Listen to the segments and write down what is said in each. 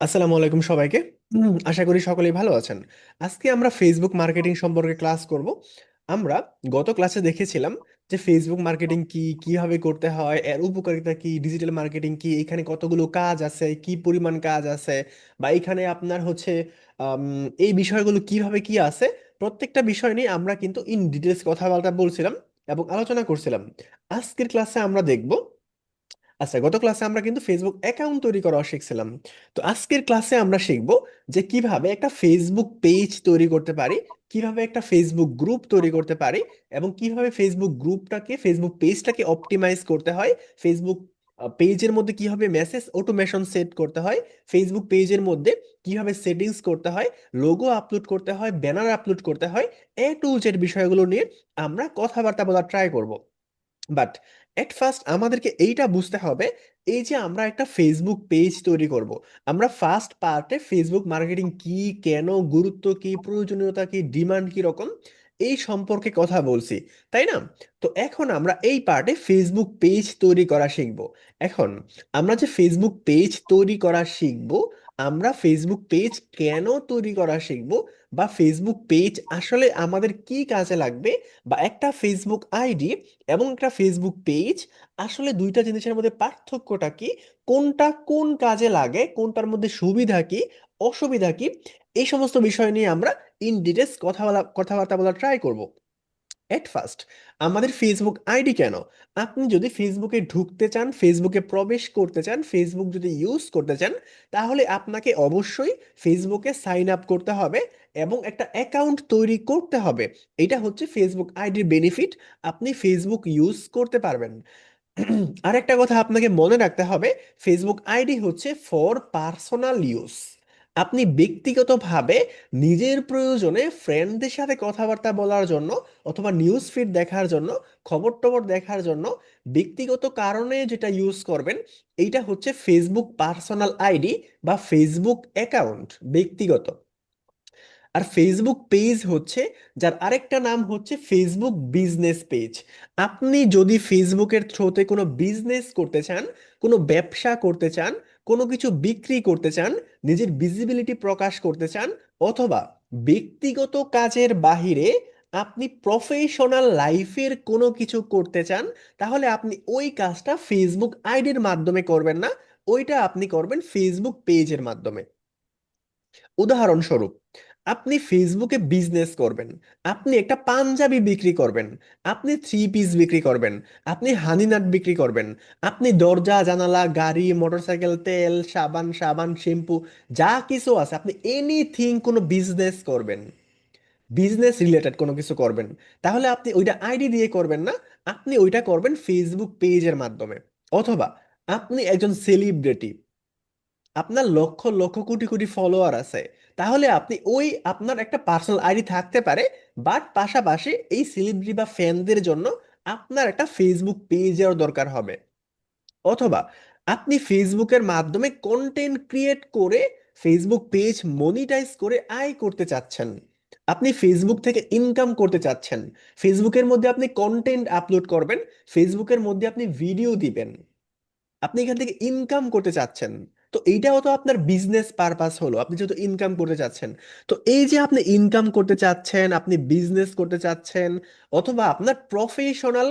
আসসালামু আলাইকুম সবাইকে। আশা করি সকলেই ভালো আছেন। আজকে আমরা ফেসবুক মার্কেটিং সম্পর্কে ক্লাস করব। আমরা গত ক্লাসে দেখেছিলাম যে ফেসবুক মার্কেটিং কি, কিভাবে করতে হয়, এর উপকারিতা কি, ডিজিটাল মার্কেটিং কি, এখানে কতগুলো কাজ আছে, কি পরিমাণ কাজ আছে, বা এখানে আপনার হচ্ছে আম, এই বিষয়গুলো কিভাবে কি আছে, প্রত্যেকটা বিষয় নিয়ে আমরা কিন্তু ইন ডিটেলস কথাবার্তা বলছিলাম এবং আলোচনা করছিলাম। আজকের ক্লাসে আমরা দেখব। আচ্ছা, গত ক্লাসে আমরা কিন্তু ফেসবুক অ্যাকাউন্ট তৈরি করা শিখছিলাম। তো আজকের ক্লাসে আমরা শিখব যে কিভাবে একটা ফেসবুক পেজ তৈরি করতে পারি, কিভাবে একটা ফেসবুক গ্রুপ তৈরি করতে পারি, এবং কিভাবে ফেসবুক গ্রুপটাকে, ফেসবুক পেজটাকে অপটিমাইজ করতে হয়, ফেসবুক পেজের মধ্যে কিভাবে মেসেজ অটোমেশন সেট করতে হয়, ফেসবুক পেজের মধ্যে কিভাবে সেটিংস করতে হয়, লোগো আপলোড করতে হয়, ব্যানার আপলোড করতে হয়, A to Z বিষয়গুলো নিয়ে আমরা কথাবার্তা বলা ট্রাই করব। বাট এট ফার্স্ট আমাদেরকে এইটা বুঝতে হবে, এই যে আমরা একটা ফেসবুক পেজ তৈরি করব, আমরা ফার্স্ট পার্টে ফেসবুক মার্কেটিং কি, কেন, গুরুত্ব কি, প্রয়োজনীয়তা কি, ডিমান্ড কি রকম, এই সম্পর্কে কথা বলছি, তাই না? তো এখন আমরা এই পার্টে ফেসবুক পেজ তৈরি করা শিখব। এখন আমরা যে ফেসবুক পেজ তৈরি করা শিখব, আমরা ফেসবুক পেজ কেন তৈরি করা শিখব, বা ফেসবুক পেজ আসলে আমাদের কি কাজে লাগবে, বা একটা ফেসবুক আইডি এবং একটা ফেসবুক পেজ আসলে দুইটা জিনিসের মধ্যে পার্থক্যটা কি, কোনটা কোন কাজে লাগে, কোনটার মধ্যে সুবিধা কি, অসুবিধা কি, এই সমস্ত বিষয় নিয়ে আমরা ইন ডিটেলস কথাবার্তা বলা ট্রাই করব। এট ফার্স্ট, আমাদের ফেসবুক আইডি কেন? আপনি যদি ফেসবুকে ঢুকতে চান, ফেসবুকে প্রবেশ করতে চান, ফেসবুক যদি ইউজ করতে চান, তাহলে আপনাকে অবশ্যই ফেসবুকে সাইন আপ করতে হবে এবং একটা অ্যাকাউন্ট তৈরি করতে হবে। এটা হচ্ছে ফেসবুক আইডির বেনিফিট। আপনি ফেসবুক ইউজ করতে পারবেন। আরেকটা কথা আপনাকে মনে রাখতে হবে, ফেসবুক আইডি হচ্ছে ফর পার্সোনাল ইউজ। আপনি ব্যক্তিগতভাবে নিজের প্রয়োজনে ফ্রেন্ডদের সাথে কথাবার্তা বলার জন্য, অথবা নিউজ ফিড দেখার জন্য, খবর টবর দেখার জন্য ব্যক্তিগত কারণে যেটা ইউজ করবেন, এইটা হচ্ছে ফেসবুক পার্সোনাল আইডি বা ফেসবুক অ্যাকাউন্ট, ব্যক্তিগত। আর ফেসবুক পেজ হচ্ছে, যার আরেকটা নাম হচ্ছে ফেসবুক বিজনেস পেজ। আপনি যদি ফেসবুকের থ্রুতে কোনো বিজনেস করতে চান, কোনো ব্যবসা করতে চান, কোনো কিছু বিক্রি করতে চান, নিজের ভিজিবিলিটি প্রকাশ করতে চান, অথবা ব্যক্তিগত কাজের বাহিরে আপনি প্রফেশনাল লাইফের কোনো কিছু করতে চান, তাহলে আপনি ওই কাজটা ফেসবুক আইডির মাধ্যমে করবেন না, ওইটা আপনি করবেন ফেসবুক পেজের মাধ্যমে। উদাহরণস্বরূপ, আপনি ফেসবুকে বিজনেস করবেন, আপনি একটা পাঞ্জাবি বিক্রি করবেন, আপনি থ্রি পিস বিক্রি করবেন, আপনি হানিনাট বিক্রি করবেন, আপনি দরজা জানালা গাড়ি মোটরসাইকেল তেল সাবান সাবান শ্যাম্পু যা কিছু আছে, আপনি এনিথিং কোনো বিজনেস করবেন, বিজনেস রিলেটেড কোনো কিছু করবেন, তাহলে আপনি ওইটা আইডি দিয়ে করবেন না, আপনি ওইটা করবেন ফেসবুক পেজের মাধ্যমে। অথবা আপনি একজন সেলিব্রিটি, আপনার লক্ষ লক্ষ কোটি কোটি ফলোয়ার আছে, তাহলে আপনি ওই আপনার একটা পার্সোনাল আইডি থাকতে পারে, বাট পাশাপাশি এই সেলিব্রিটি বা ফ্যানদের জন্য আপনার একটা ফেসবুক পেজের দরকার হবে। অথবা আপনি ফেসবুকের মাধ্যমে কন্টেন্ট ক্রিয়েট করে ফেসবুক পেজ মনিটাইজ করে আয় করতে চাচ্ছেন, আপনি ফেসবুক থেকে ইনকাম করতে চাচ্ছেন, ফেসবুকের মধ্যে আপনি কন্টেন্ট আপলোড করবেন, ফেসবুকের মধ্যে আপনি ভিডিও দিবেন, আপনি এখান থেকে ইনকাম করতে চাচ্ছেন। তো এইটাও তো আপনার বিজনেস পারপাস হলো, আপনি যেহেতু ইনকাম করতে চাচ্ছেন। তো এই যে আপনি ইনকাম করতে চাচ্ছেন, আপনি বিজনেস করতে চাচ্ছেন, অথবা আপনার প্রফেশনাল,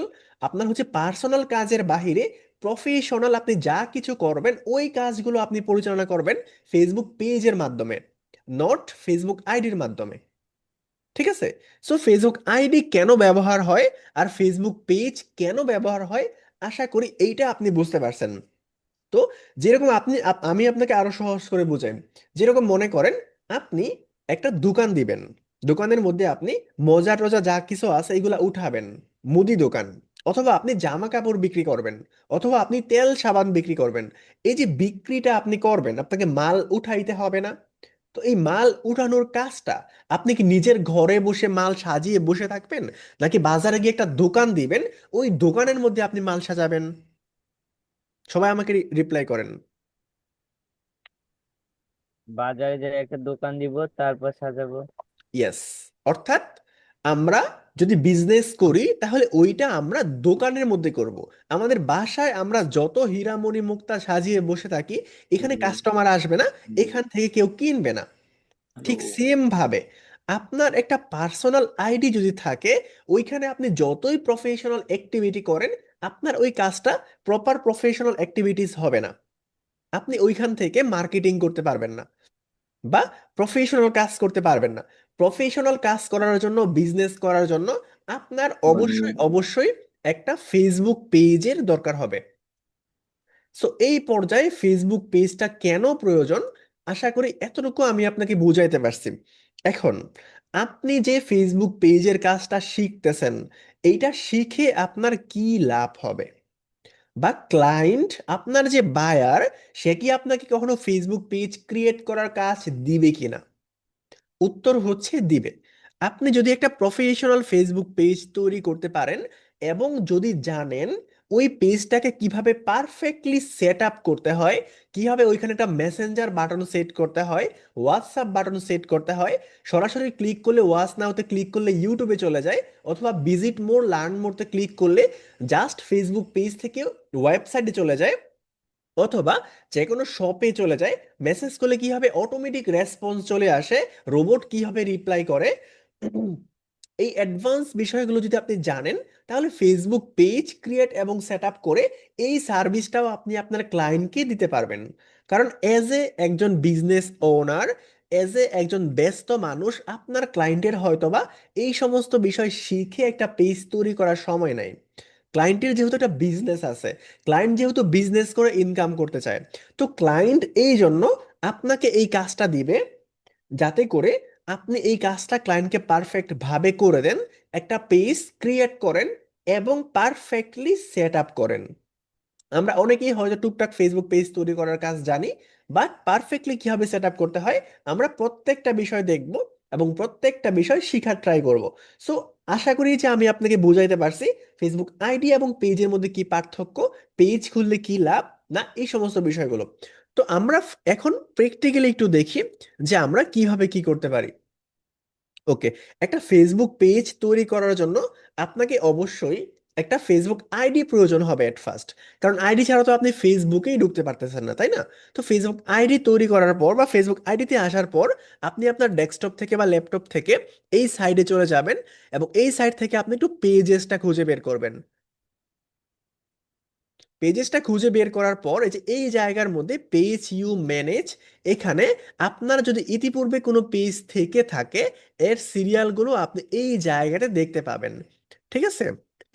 আপনার হচ্ছে পার্সোনাল কাজের বাহিরে প্রফেশনাল আপনি যা কিছু করবেন, ওই কাজগুলো আপনি পরিচালনা করবেন ফেসবুক পেজের মাধ্যমে, নট ফেসবুক আইডির মাধ্যমে। ঠিক আছে? সো ফেসবুক আইডি কেন ব্যবহার হয়, আর ফেসবুক পেজ কেন ব্যবহার হয়, আশা করি এইটা আপনি বুঝতে পারছেন। তো যেরকম আমি আপনাকে আরো সহজ করে বুঝাই। যেরকম মনে করেন, আপনি একটা দোকান দিবেন, দোকানের মধ্যে আপনি মজা টজা যা কিছু আছে এগুলা উঠাবেন, মুদি দোকান। অথবা আপনি জামা কাপড় বিক্রি করবেন, অথবা আপনি তেল সাবান বিক্রি করবেন। এই যে বিক্রিটা আপনি করবেন, আপনাকে মাল উঠাইতে হবে না? তো এই মাল উঠানোর কাজটা, আপনি কি নিজের ঘরে বসে মাল সাজিয়ে বসে থাকবেন, নাকি বাজারে গিয়ে একটা দোকান দিবেন, ওই দোকানের মধ্যে আপনি মাল সাজাবেন? সবাই আমাকে রিপ্লাই করেন। বাজারে যাই একটা দোকান দিব, তারপর সাজাবো। ইয়েস। অর্থাৎ আমরা যদি বিজনেস করি তাহলে ওইটা আমরা দোকানের মধ্যে করব। আমাদের বাসায় আমরা যত হীরামণি মুক্তা সাজিয়ে বসে থাকি, এখানে হুম, কাস্টমার আসবে না, হুম। এখান থেকে কেউ কিনবে না। হ্যালো। ঠিক সেম ভাবে আপনার একটা পার্সোনাল আইডি যদি থাকে, ওইখানে আপনি যতই প্রফেশনাল অ্যাক্টিভিটি করেন, আপনার ওই কাজটা প্রপার প্রফেশনাল অ্যাক্টিভিটিস হবে না। আপনি ওইখান থেকে মার্কেটিং করতে পারবেন না বা প্রফেশনাল কাজ করতে পারবেন না। প্রফেশনাল কাজ করার জন্য, বিজনেস করার জন্য আপনার মানে অবশ্যই অবশ্যই একটা ফেসবুক পেজের দরকার হবে। সো এই পর্যায়ে ফেসবুক পেজটা কেন প্রয়োজন, আশা করি এতটুকু আমি আপনাকে বুঝাইতে পারছি। এখন আপনি যে ফেসবুক পেজের কাজটা শিখতেছেন, এইটা শিখে আপনার কি লাভ হবে? বা ক্লায়েন্ট, আপনার যে বায়ার, সে কি আপনাকে কখনো ফেসবুক পেজ ক্রিয়েট করার কাজ দিবে কিনা? উত্তর হচ্ছে দিবে। আপনি যদি একটা প্রফেশনাল ফেসবুক পেজ তৈরি করতে পারেন এবং যদি জানেন ওই পেজটাকে কিভাবে পারফেক্টলি সেট আপ করতে হয়, কিভাবে ওইখানে একটা মেসেঞ্জার বাটন সেট করতে হয়, হোয়াটসঅ্যাপ বাটন সেট করতে হয়, সরাসরি ক্লিক করলে ওয়াচ নাওতে ক্লিক করলে ইউটিউবে চলে যায়, অথবা ভিজিট মোর লার্ন মোরতে ক্লিক করলে জাস্ট ফেসবুক পেজ থেকে ওয়েবসাইটে চলে যায়, অথবা যে কোনো শপে চলে যায়, মেসেজ করলে কিভাবে অটোমেটিক রেসপন্স চলে আসে, রোবট কিভাবে রিপ্লাই করে, এই অ্যাডভান্স বিষয়গুলো যদি আপনি জানেন, তাহলে ফেসবুক পেজ ক্রিয়েট এবং সেট আপ করে এই সার্ভিসটাও আপনি আপনার ক্লায়েন্টকে দিতে পারবেন। কারণ এজ এ একজন বিজনেস ওনার, এজ এ একজন ব্যস্ত মানুষ, আপনার ক্লায়েন্টের হয়তোবা এই সমস্ত বিষয় শিখে একটা পেজ তৈরি করার সময় নাই। ক্লায়েন্টের যেহেতু একটা বিজনেস আছে, ক্লায়েন্ট যেহেতু বিজনেস করে ইনকাম করতে চায়, তো ক্লায়েন্ট এই জন্য আপনাকে এই কাজটা দিবে, যাতে করে আপনি এই কাজটা ক্লায়েন্টকে পারফেক্ট ভাবে করে দেন, একটা পেজ ক্রিয়েট করেন এবং পারফেক্টলি সেট আপ করেন। আমরা অনেকেই হয়তো টুকটাক ফেসবুক পেজ তৈরি করার কাজ জানি, বাট পারফেক্টলি কিভাবে সেট আপ করতে হয় আমরা প্রত্যেকটা বিষয় দেখব এবং প্রত্যেকটা বিষয় শিখার ট্রাই করব। সো আশা করি যে আমি আপনাকে বুঝাইতে পারছি ফেসবুক আইডি এবং পেজের মধ্যে কি পার্থক্য, পেজ খুললে কি লাভ না, এই সমস্ত বিষয়গুলো। তো আমরা এখন প্র্যাকটিক্যালি একটু দেখি যে আমরা কিভাবে কি করতে পারি। ওকে, একটা ফেসবুক পেজ তৈরি করার জন্য আপনাকে অবশ্যই একটা ফেসবুক আইডি প্রয়োজন হবে এট ফার্স্ট। কারণ আইডি ছাড়া তো আপনি ফেসবুকেই ঢুকতে পারতেছেন না, তাই না? তো ফেসবুক আইডি তৈরি করার পর বা ফেসবুক আইডিতে আসার পর আপনি আপনার ডেস্কটপ থেকে বা ল্যাপটপ থেকে এই সাইডে চলে যাবেন এবং এই সাইড থেকে আপনি একটু পেজেসটা খুঁজে বের করবেন। পেজেসটা খুঁজে বের করার পর এই যে এই জায়গার মধ্যে পেজ ইউ ম্যানেজ, এখানে আপনার যদি ইতিপূর্বে কোনো পেজ থেকে থাকে, এর সিরিয়ালগুলো আপনি এই জায়গাটা দেখতে পাবেন। ঠিক আছে,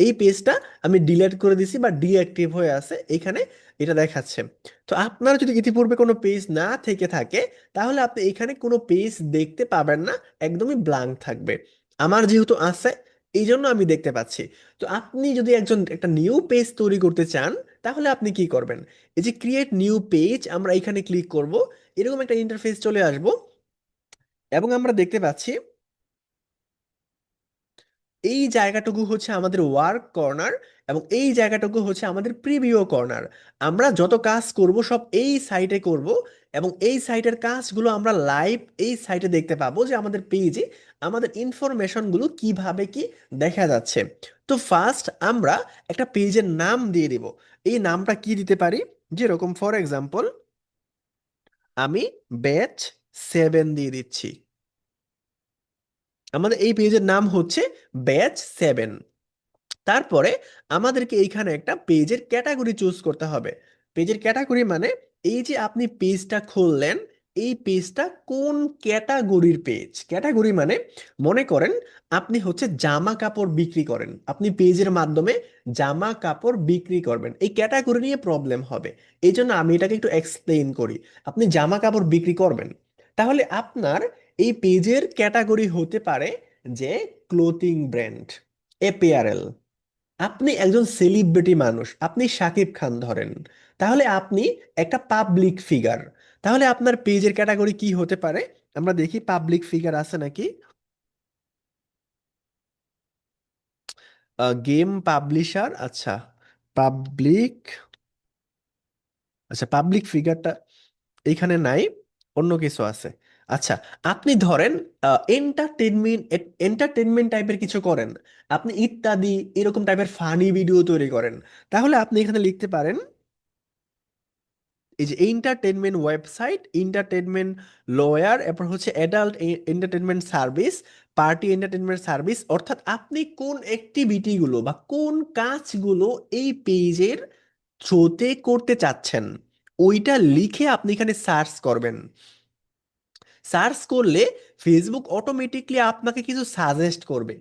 এই পেজটা আমি ডিলিট করে দিছি বা ডিঅ্যাক্টিভ হয়ে আছে, এখানে এটা দেখাচ্ছে। তো আপনার যদি ইতিপূর্বে কোনো পেজ না থেকে থাকে, তাহলে আপনি এখানে কোনো পেজ দেখতে পাবেন না, একদমই ব্ল্যাঙ্ক থাকবে। আমার যেহেতু আছে, এই জন্য আমি দেখতে পাচ্ছি। তো আপনি যদি একজন একটা নিউ পেজ তৈরি করতে চান, তাহলে আপনি কি করবেন? এই যে ক্রিয়েট নিউ পেজ, আমরা এখানে ক্লিক করব, এরকম একটা ইন্টারফেস চলে আসবো এবং আমরা দেখতে পাচ্ছি এই জায়গাটুকু হচ্ছে আমাদের ওয়ার্ক কর্নার এবং এই জায়গাটুকু হচ্ছে আমাদের প্রিভিউ কর্নার। আমরা যত কাজ করব সব এই সাইটে করব এবং এই সাইটের কাজগুলো আমরা লাইভ এই সাইটে দেখতে পাবো যে আমাদের পেজে আমাদের ইনফরমেশনগুলো কিভাবে কি দেখা যাচ্ছে। তো ফার্স্ট আমরা একটা পেজের নাম দিয়ে দিব। এই নামটা কি দিতে পারি? যেরকম ফর এক্সাম্পল আমি ব্যাচ 7 দিয়ে দিচ্ছি। আমাদের এই পেজের নাম হচ্ছে ব্যাচ 7। তারপরে আমাদেরকে এইখানে একটা পেজের ক্যাটাগরি চুজ করতে হবে। পেজের ক্যাটাগরি মানে এই যে আপনি পেজটা খুললেন, এই পেজটা কোন ক্যাটাগরির পেজ? ক্যাটাগরি মানে মনে করেন আপনি হচ্ছে জামা কাপড় বিক্রি করেন, আপনি পেজের মাধ্যমে জামা কাপড় বিক্রি করবেন, এই ক্যাটাগরি নিয়ে প্রবলেম হবে। এই জন্য আমি এটাকে একটু এক্সপ্লেইন করি। আপনি জামা কাপড় বিক্রি করবেন, তাহলে আপনার এই পেজের ক্যাটাগরি হতে পারে যে ক্লোথিং ব্র্যান্ড, এপিআরএল। আপনি একজন সেলিব্রিটি মানুষ, আপনি শাকিব খান ধরেন, তাহলে আপনি একটা পাবলিক ফিগার, তাহলে আপনার পেজের ক্যাটাগরি কি হতে পারে? আমরা দেখি পাবলিক ফিগার আছে নাকি। গেম পাবলিশার, আচ্ছা পাবলিক, আচ্ছা পাবলিক ফিগারটা এইখানে নাই, অন্য কিছু আছে। আচ্ছা, আপনি ধরেন এন্টারটেনমেন্ট এন্টারটেনমেন্ট টাইপের কিছু করেন, আপনি ইত্যাদি এরকম টাইপের ফানি ভিডিও তৈরি করেন, তাহলে আপনি এখানে লিখতে পারেন এই যে এন্টারটেনমেন্ট ওয়েবসাইট, এন্টারটেনমেন্ট লয়ার, এরপর হচ্ছে adult entertainment service, party entertainment service. অর্থাৎ আপনি কোন অ্যাক্টিভিটিগুলো বা কোন কাজগুলো এই পেজের থ্রুতে করতে চাচ্ছেন, ওইটা লিখে আপনি এখানে সার্চ করবেন। সার্চ করলে ফেসবুক অটোমেটিকলি আপনাকে কিছু সাজেস্ট করবে।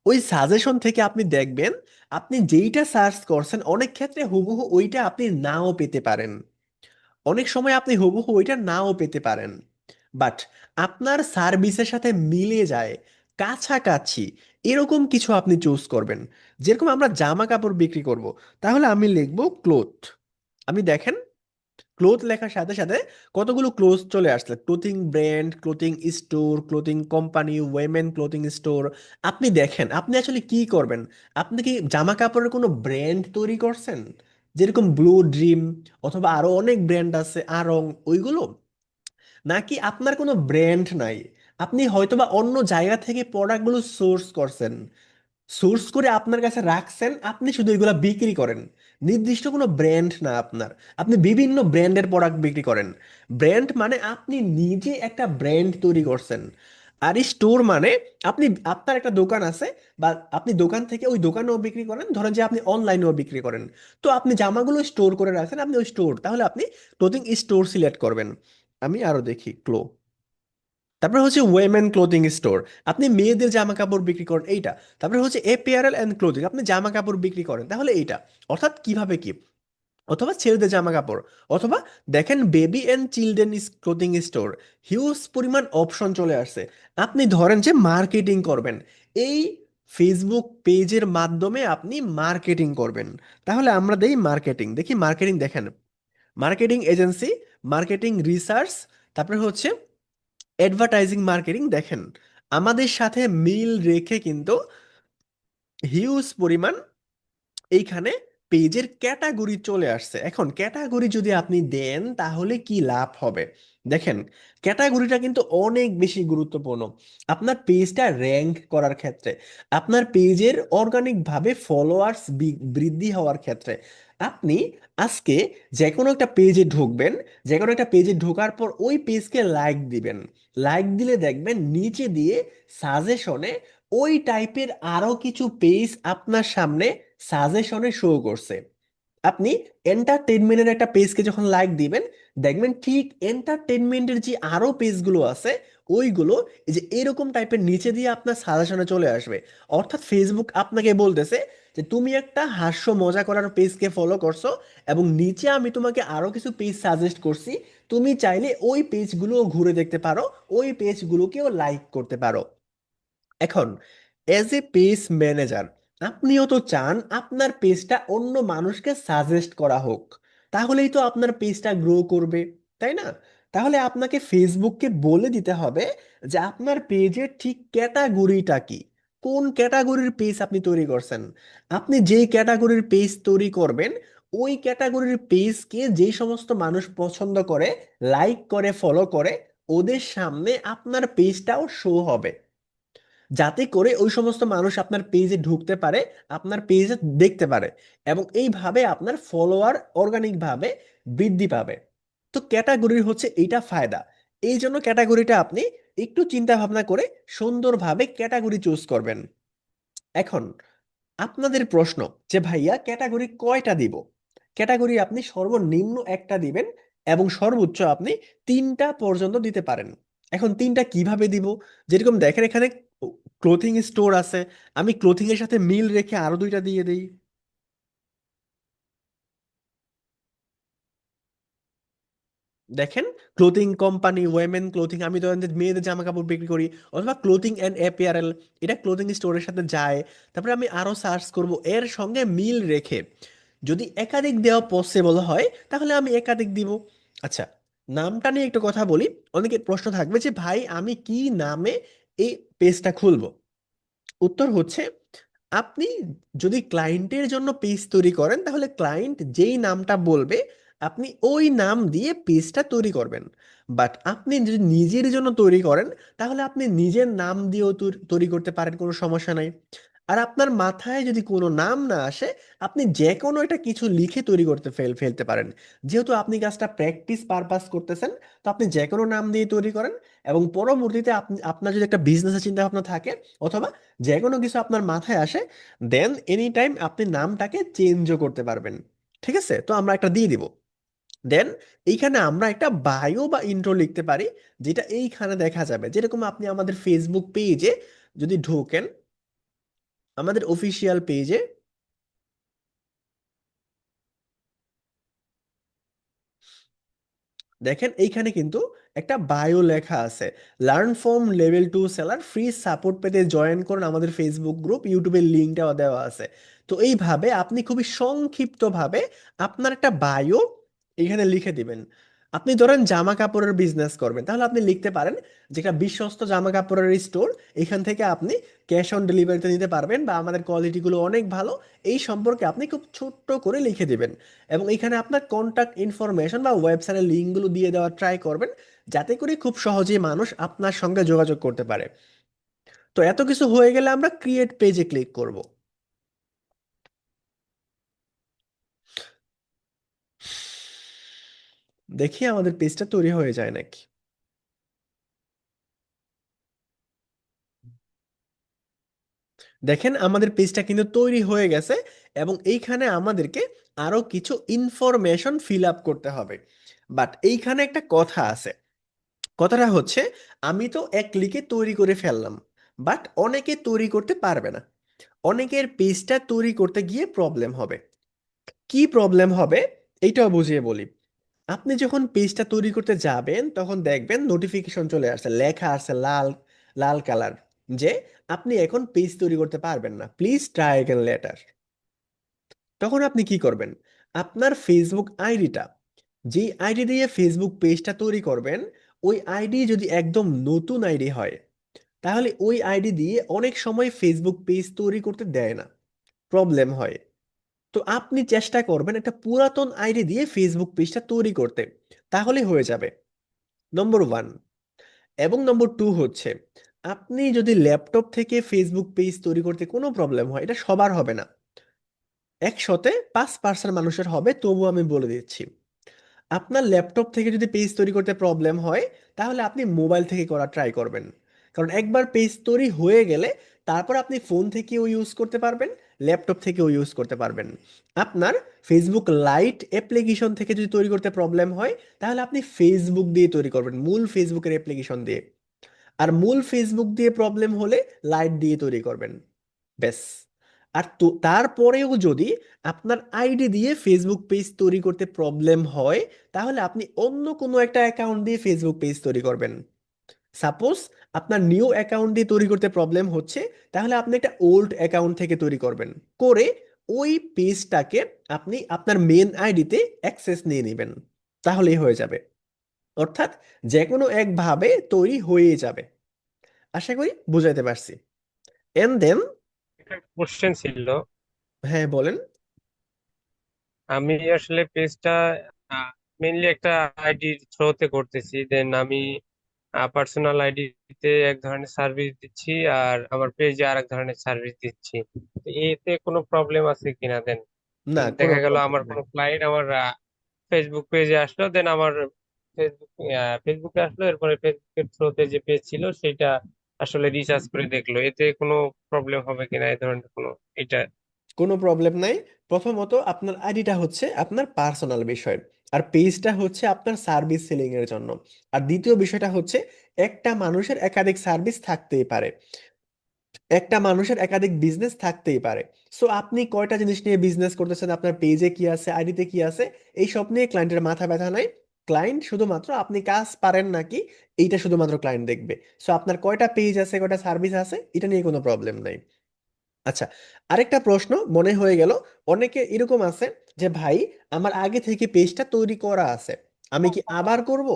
ওই সাজেশন থেকে আপনি দেখবেন আপনি যেইটা সার্চ করছেন অনেক ক্ষেত্রে হুবহু ওইটা আপনি নাও পেতে পারেন, অনেক সময় আপনি হুবহু ওইটা নাও পেতে পারেন, বাট আপনার সার্ভিসের সাথে মিলে যায়, কাছাকাছি এরকম কিছু আপনি চুজ করবেন। যেরকম আমরা জামা কাপড় বিক্রি করব, তাহলে আমি লিখবো ক্লোথ। আমি দেখেন ক্লোথ লেখার সাথে সাথে কতগুলো ক্লোথ চলে আসছে, clothing brand, clothing store, clothing company, women clothing store. আপনি দেখেন আপনি আসলে কি করবেন, আপনি কি জামা কাপড়ের কোনো ব্র্যান্ড তৈরি করছেন, যেরকম ব্লু ড্রিম অথবা আরো অনেক ব্র্যান্ড আছে আরং, ওইগুলো? নাকি আপনার কোনো ব্র্যান্ড নাই, আপনি হয়তোবা অন্য জায়গা থেকে প্রোডাক্টগুলো সোর্স করছেন, সোর্স করে আপনার কাছে রাখছেন, আপনি শুধু এগুলা বিক্রি করেন, নির্দিষ্ট কোনো ব্র্যান্ড না আপনার, আপনি বিভিন্ন ব্র্যান্ডের প্রোডাক্ট বিক্রি করেন। ব্র্যান্ড মানে আপনি নিজে একটা ব্র্যান্ড তৈরি করছেন। আর স্টোর মানে আপনি, আপনার একটা দোকান আছে, বা আপনি দোকান থেকে ওই দোকানেও বিক্রি করেন, ধরেন যে আপনি অনলাইনেও বিক্রি করেন, তো আপনি জামাগুলো স্টোর করে রাখেন, আপনি ওই স্টোর, তাহলে আপনি ক্লোথিং স্টোর সিলেক্ট করবেন। আমি আরো দেখি তারপরে হচ্ছে ওয়েমেন ক্লোথিং স্টোর, আপনি মেয়েদের জামা কাপড় বিক্রি করেন এইটা। তারপরে হচ্ছে এপিয়ারেল অ্যান্ড ক্লোথিং, আপনি জামা কাপড় বিক্রি করেন, তাহলে এইটা। অর্থাৎ কিভাবে কি, অথবা ছেলেদের জামা কাপড়, অথবা দেখেন baby and children clothing store, huge পরিমাণ অপশন চলে আসছে। আপনি ধরেন যে মার্কেটিং করবেন, এই ফেসবুক পেজের মাধ্যমে আপনি মার্কেটিং করবেন, তাহলে আমরা দেই মার্কেটিং, দেখি মার্কেটিং দেখেন, মার্কেটিং এজেন্সি, মার্কেটিং রিসার্চ, তারপরে হচ্ছে অ্যাডভার্টাইজিং মার্কেটিং। দেখেন আমাদের সাথে মিল রেখে কিন্তু হিউজ পরিমাণ এইখানে পেজের ক্যাটাগরি চলে আসছে। এখন ক্যাটাগরি যদি আপনি দেন তাহলে কি লাভ হবে, দেখেন ক্যাটাগরিটা কিন্তু অনেক বেশি গুরুত্বপূর্ণ আপনার পেজটা র্যাঙ্ক করার ক্ষেত্রে, আপনার পেজের অর্গানিক ভাবে ফলোয়ার্স বৃদ্ধি হওয়ার ক্ষেত্রে। আপনি আজকে যে কোনো একটা পেজে ঢুকবেন, যে কোনো একটা পেজে ঢোকার পর ওই পেজকে লাইক দিবেন, লাইক দিলে দেখবেন নিচে দিয়ে সাজেশনে ওই টাইপের আরো কিছু পেজ আপনার সামনে সাজেশনে শো করছে। আপনি এন্টারটেনমেন্টের একটা পেজকে যখন লাইক দিবেন, দেখবেন ঠিক এন্টারটেনমেন্টের যে আরো পেজগুলো আছে ওইগুলো এই যে এরকম টাইপের নিচে দিয়ে আপনার সাজেশনে চলে আসবে। অর্থাৎ ফেসবুক আপনাকে বলতেছে যে তুমি একটা হাস্য মজা করার পেজকে ফলো করছো, এবং নিচে আমি তোমাকে আরো কিছু পেজ সাজেস্ট করছি, তুমি চাইলে ওই পেজগুলোও ঘুরে দেখতে পারো, ওই পেজগুলোকেও লাইক করতে পারো। এখন এজ এ পেজ ম্যানেজার আপনিও তো চান আপনার পেজটা অন্য মানুষকে সাজেস্ট করা হোক, তাহলেই তো আপনার পেজটা গ্রো করবে, তাই না? তাহলে আপনাকে ফেসবুককে বলে দিতে হবে যে আপনার পেজের ঠিক ক্যাটাগরিটা কি, কোন ক্যাটাগরির পেজ আপনি তৈরি করছেন। আপনি যেই ক্যাটাগরির পেজ তৈরি করবেন ওই ক্যাটাগরির পেজকে যেই সমস্ত মানুষ পছন্দ করে, লাইক করে, ফলো করে, ওদের সামনে আপনার পেজটাও শো হবে, যাতে করে ওই সমস্ত মানুষ আপনার পেজে ঢুকতে পারে, আপনার পেজে দেখতে পারে, এবং এইভাবে আপনার ফলোয়ার অর্গানিক ভাবে বৃদ্ধি পাবে। তো ক্যাটাগরির হচ্ছে এইটা ফায়দা। এই জন্য ক্যাটাগরিটা আপনি একটু চিন্তা ভাবনা করে সুন্দরভাবে ক্যাটাগরি চুজ করবেন। এখন আপনাদের প্রশ্ন যে ভাইয়া ক্যাটাগরি কয়টা দিব, ক্যাটাগরি আপনি সর্বনিম্ন একটা দিবেন এবং সর্বোচ্চ আপনি তিনটা পর্যন্ত দিতে পারেন। এখন তিনটা কিভাবে দিব, যেরকম দেখেন এখানে ক্লোথিং স্টোর আছে, আমি ক্লোথিং এর সাথে মিল রেখে আরো দুইটা দিয়ে দেই। দেখেন ক্লোথিং কোম্পানি, ওয়েমেন ক্লোথিং, আমি ধরেন যে মেয়েদের জামা কাপড় বিক্রি করি, অথবা ক্লোথিং অ্যান্ড অ্যাপিয়ারেল, এটা ক্লোথিং স্টোরের সাথে যায়। তারপরে আমি আরো সার্চ করব এর সঙ্গে মিল রেখে, যদি একাধিক দেওয়া পসিবল হয় তাহলে আমি একাধিক দিব। আচ্ছা, নামটা নিয়ে একটু কথা বলি। অনেকের প্রশ্ন থাকবে যে ভাই আমি কি নামে এই পেজটা খুলবো। উত্তর হচ্ছে আপনি যদি ক্লায়েন্টের জন্য পেজ তৈরি করেন তাহলে ক্লায়েন্ট যেই নামটা বলবে আপনি ওই নাম দিয়ে পেজটা তৈরি করবেন। বাট আপনি যদি নিজের জন্য তৈরি করেন, তাহলে আপনি নিজের নাম দিয়েও তৈরি করতে পারেন, কোনো সমস্যা নাই। আর আপনার মাথায় যদি কোনো নাম না আসে, আপনি যে কোনো একটা কিছু লিখে তৈরি করতে ফেলতে পারেন। যেহেতু আপনি কাজটা প্র্যাকটিস পারপাস করতেছেন, তো আপনি যে কোনো নাম দিয়ে তৈরি করেন। এবং পরবর্তীতে আপনি, আপনার যদি একটা বিজনেসের চিন্তা ভাবনা থাকে, অথবা যে কোনো কিছু আপনার মাথায় আসে, দেন এনি টাইম আপনি নামটাকে চেঞ্জও করতে পারবেন। ঠিক আছে, তো আমরা একটা দিয়ে দিব। দেন এইখানে আমরা একটা বায়ো বা ইন্ট্রো লিখতে পারি, যেটা এইখানে দেখা যাবে। যেরকম আপনি আমাদের ফেসবুক পেজে যদি ঢোকেন, আমাদের অফিসিয়াল পেজে দেখেন, এইখানে কিন্তু একটা বায়ো লেখা আছে। Learn from level 2 seller, free support পেতে জয়েন করুন আমাদের ফেসবুক গ্রুপ, ইউটিউবের লিঙ্কটাও দেওয়া আছে। তো এইভাবে আপনি খুবই সংক্ষিপ্তভাবে আপনার একটা বায়ো এখানে লিখে দিবেন। আপনি ধরেন জামা কাপড়ের বিজনেস করবেন, তাহলে আপনি লিখতে পারেন যেটা বিশ্বস্ত জামা কাপড়ের স্টোর, এখান থেকে আপনি ক্যাশ অন ডেলিভারিতে নিতে পারবেন, বা আমাদের কোয়ালিটিগুলো অনেক ভালো, এই সম্পর্কে আপনি খুব ছোট্ট করে লিখে দিবেন। এবং এখানে আপনার কন্টাক্ট ইনফরমেশন বা ওয়েবসাইটের লিঙ্কগুলো দিয়ে দেওয়ার ট্রাই করবেন, যাতে করে খুব সহজেই মানুষ আপনার সঙ্গে যোগাযোগ করতে পারে। তো এত কিছু হয়ে গেলে আমরা ক্রিয়েট পেজে ক্লিক করব। দেখি আমাদের পেজটা তৈরি হয়ে যায় নাকি। দেখেন আমাদের পেজটা কিন্তু তৈরি হয়ে গেছে, এবং এইখানে আমাদেরকে আরো কিছু ইনফরমেশন ফিল আপ করতে হবে। বাট এইখানে একটা কথা আছে। কথাটা হচ্ছে, আমি তো এক ক্লিকে তৈরি করে ফেললাম, বাট অনেকে তৈরি করতে পারবে না। অনেকের পেজটা তৈরি করতে গিয়ে প্রবলেম হবে। কি প্রবলেম হবে এইটাও বুঝিয়ে বলি। আপনি যখন পেজটা তৈরি করতে যাবেন, তখন দেখবেন নোটিফিকেশন চলে আসছে, লেখা আছে লাল লাল কালার, যে আপনি এখন পেজ তৈরি করতে পারবেন না, প্লিজ ট্রাই অ্যাগেন লেটার। তখন আপনি কি করবেন? আপনার ফেসবুক আইডিটা, যেই আইডি দিয়ে ফেসবুক পেজটা তৈরি করবেন, ওই আইডি যদি একদম নতুন আইডি হয়, তাহলে ওই আইডি দিয়ে অনেক সময় ফেসবুক পেজ তৈরি করতে দেয় না, প্রবলেম হয়। তো আপনি চেষ্টা করবেন একটা পুরাতন আইডি দিয়ে ফেসবুক পেজটা তৈরি করতে, তাহলে হয়ে যাবে। নম্বর 1। এবং নম্বর 2 হচ্ছে, আপনি যদি ল্যাপটপ থেকে ফেসবুক পেজ তৈরি করতে কোনো প্রবলেম হয়, এটা সবার হবে না, 100-তে 5% মানুষের হবে, তবু আমি বলে দিচ্ছি। আপনার ল্যাপটপ থেকে যদি পেজ তৈরি করতে প্রবলেম হয়, তাহলে আপনি মোবাইল থেকে করা ট্রাই করবেন। কারণ একবার পেজ তৈরি হয়ে গেলে, তারপর আপনি ফোন থেকেও ইউজ করতে পারবেন, ল্যাপটপ থেকেও ইউজ করতে পারবেন। আপনার ফেসবুক লাইট অ্যাপ্লিকেশন থেকে যদি তৈরি করতে প্রবলেম হয়, তাহলে আপনি ফেসবুক দিয়ে তৈরি করবেন, মূল ফেসবুকের অ্যাপ্লিকেশন দিয়ে। আর মূল ফেসবুক দিয়ে প্রবলেম হলে লাইট দিয়ে তৈরি করবেন, ব্যাস। আর তো তারপরেও যদি আপনার আইডি দিয়ে ফেসবুক পেজ তৈরি করতে প্রবলেম হয়, তাহলে আপনি অন্য কোনো একটা অ্যাকাউন্ট দিয়ে ফেসবুক পেজ তৈরি করবেন। সাপোজ আপনার নিউ অ্যাকাউন্ট দিয়ে তৈরি করতে প্রবলেম হচ্ছে, তাহলে আপনি একটা ওল্ড অ্যাকাউন্ট থেকে তৈরি করবেন, করে ওই পেজটাকে আপনি আপনার মেন আইডিতে অ্যাক্সেস নিয়ে নেবেন, তাহলেই হয়ে যাবে। অর্থাৎ যে কোনো একভাবে তৈরি হয়ে যাবে। আশা করি বুঝাইতে পারছি। এন্ড দেন, একটা কোশ্চেন ছিল। হ্যাঁ বলেন। আমি আসলে পেজটা মেইনলি একটা আইডির থ্রোতে করতেছি, দেন আমি পার্সোনাল আইডিতে এক ধরনের সার্ভিস দিচ্ছি আর আমার পেজে আর এক ধরনের সার্ভিস দিচ্ছি। তো এতে কোনো প্রবলেম আছে কিনা? দেন না, কোনো দেখা গেল প্রবলেম আমার নাই। কোনো ক্লায়েন্ট আমার ফেসবুক পেজে আসলো, দেন আমার ফেসবুক ফেসবুকে আসলো, এরপরে ফেসবুকের থ্রোতে যে পেজ ছিল সেটা আসলে রিসার্চ করে দেখলো, এতে কোনো প্রবলেম হবে কিনা এই ধরনের কোনো এটা? কোনো প্রবলেম নাই। প্রথমত, আপনার আইডিটা হচ্ছে আপনার পার্সোনাল বিষয়, আর পেজটা হচ্ছে আপনার সার্ভিস সেলিং এর জন্য। আর দ্বিতীয় বিষয়টা হচ্ছে, একটা মানুষের একাধিক সার্ভিস থাকতেই পারে, একটা মানুষের একাধিক বিজনেস থাকতেই পারে। সো আপনি কয়টা জিনিস নিয়ে বিজনেস করতেছেন, আপনার পেজে কি আছে, আইডিতে কি আছে, এই সব নিয়ে ক্লায়েন্টের মাথা ব্যথা নাই। ক্লায়েন্ট শুধুমাত্র আপনি কাজ পারেন নাকি, এইটা শুধুমাত্র ক্লায়েন্ট দেখবে। সো আপনার কয়টা পেজ আছে, কয়টা সার্ভিস আছে, এটা নিয়ে কোনো প্রবলেম নাই। আচ্ছা, আরেকটা প্রশ্ন মনে হয়ে গেল। অনেকে এরকম আছে যে, ভাই আমার আগে থেকে পেজটা তৈরি করা আছে, আমি কি আবার করব?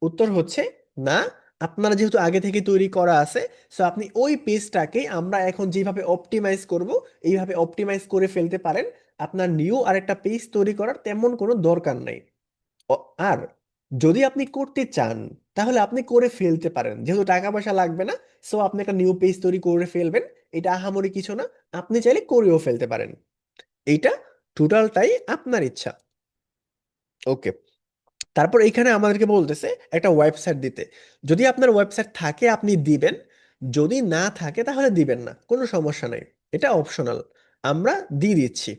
উত্তর হচ্ছে না। আপনারা যেহেতু আগে থেকে তৈরি করা আছে, সো আপনি ওই পেজটাকে আমরা এখন যেভাবে অপটিমাইজ করব, এইভাবে অপটিমাইজ করে ফেলতে পারেন। আপনার নিউ আরেকটা পেজ তৈরি করার তেমন কোনো দরকার নাই। আর যদি আপনি করতে চান তাহলে আপনি করে ফেলতে পারেন, যেহেতু টাকা পয়সা লাগবে না। সো আপনি একটা নিউ পেজ তৈরি করে ফেলবেন, এটা আহামরি কিছু না। আপনি চাইলে করেও ফেলতে পারেন, এইটা টোটালটাই আপনার ইচ্ছা। ওকে, তারপর এইখানে আমাদেরকে বলতেছে একটা ওয়েবসাইট দিতে। যদি আপনার ওয়েবসাইট থাকে আপনি দিবেন, যদি না থাকে তাহলে দিবেন না, কোনো সমস্যা নাই, এটা অপশনাল, আমরা দিয়ে দিচ্ছি।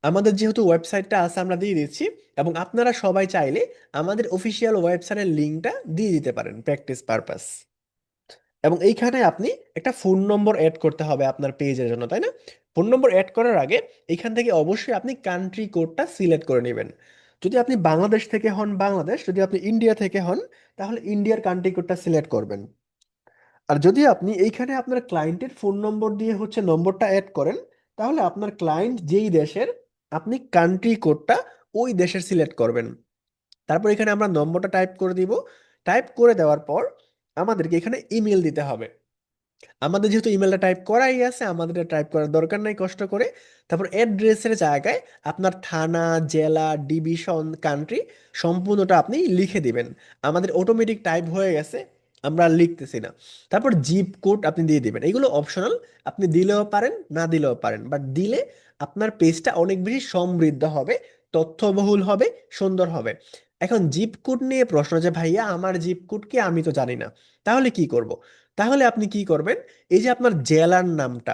আমাদের যেহেতু ওয়েবসাইটটা আছে আমরা দিয়ে দিচ্ছি, এবং আপনারা সবাই চাইলে আমাদের অফিসিয়াল ওয়েবসাইটের লিঙ্কটা দিয়ে দিতে পারেন প্র্যাকটিস পারপাস। এবং এইখানে আপনি একটা ফোন নম্বর অ্যাড করতে হবে আপনার পেজের জন্য, তাই না? ফোন নম্বর অ্যাড করার আগে এইখান থেকে অবশ্যই আপনি কান্ট্রি কোডটা সিলেক্ট করে নেবেন। যদি আপনি বাংলাদেশ থেকে হন বাংলাদেশ, যদি আপনি ইন্ডিয়া থেকে হন তাহলে ইন্ডিয়ার কান্ট্রি কোডটা সিলেক্ট করবেন। আর যদি আপনি এইখানে আপনার ক্লায়েন্টের ফোন নম্বর দিয়ে হচ্ছে নম্বরটা অ্যাড করেন, তাহলে আপনার ক্লায়েন্ট যেই দেশের, আপনি কান্ট্রি কোডটা ওই দেশের সিলেক্ট করবেন। তারপর এখানে আমরা নম্বরটা টাইপ করে দিব। টাইপ করে দেওয়ার পর আমাদেরকে এখানে ইমেল দিতে হবে। আমাদের যেহেতু ইমেলটা টাইপ করাই আছে, আমাদের টাইপ করার দরকার নাই কষ্ট করে। তারপর অ্যাড্রেসের জায়গায় আপনার থানা, জেলা, ডিভিশন, কান্ট্রি সম্পূর্ণটা আপনি লিখে দিবেন। আমাদের অটোমেটিক টাইপ হয়ে গেছে, আমরা আর লিখতেছি না। তারপর জিপ কোড আপনি দিয়ে দিবেন, এগুলো অপশনাল, আপনি দিলেও পারেন না দিলেও পারেন, বাট দিলে আপনার পেজটা অনেক বেশি সমৃদ্ধ হবে, তথ্যবহুল হবে, সুন্দর হবে। এখন জিপ কোড নিয়ে প্রশ্ন যে ভাইয়া আমার জিপ কোড কি, আমি তো জানি না, তাহলে কি করব? তাহলে আপনি কি করবেন, এই যে আপনার জেলার নামটা,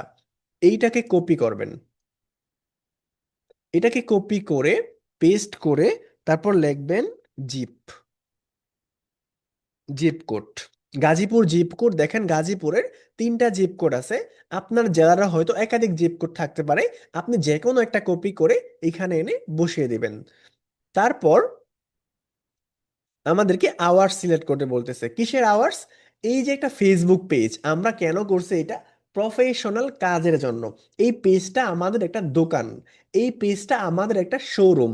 এইটাকে কপি করবেন। এটাকে কপি করে পেস্ট করে তারপর লিখবেন zip, zip code, Gazipur zip code. দেখেন গাজীপুরের 3টা জিপ কোড আছে, আপনার জেলার হয়তো একাধিক জিপ কোড থাকতে পারে। আপনি যে কোনো একটা কপি করে এখানে এনে বসিয়ে দিবেন। তারপর আমাদেরকে আওয়ার্স সিলেক্ট করতে বলতেছে। কিসের আওয়ার্স? এই যে একটা ফেসবুক পেজ আমরা কেন করছি, এটা প্রফেশনাল কাজের জন্য। এই পেজটা আমাদের একটা দোকান, এই পেজটা আমাদের একটা শোরুম।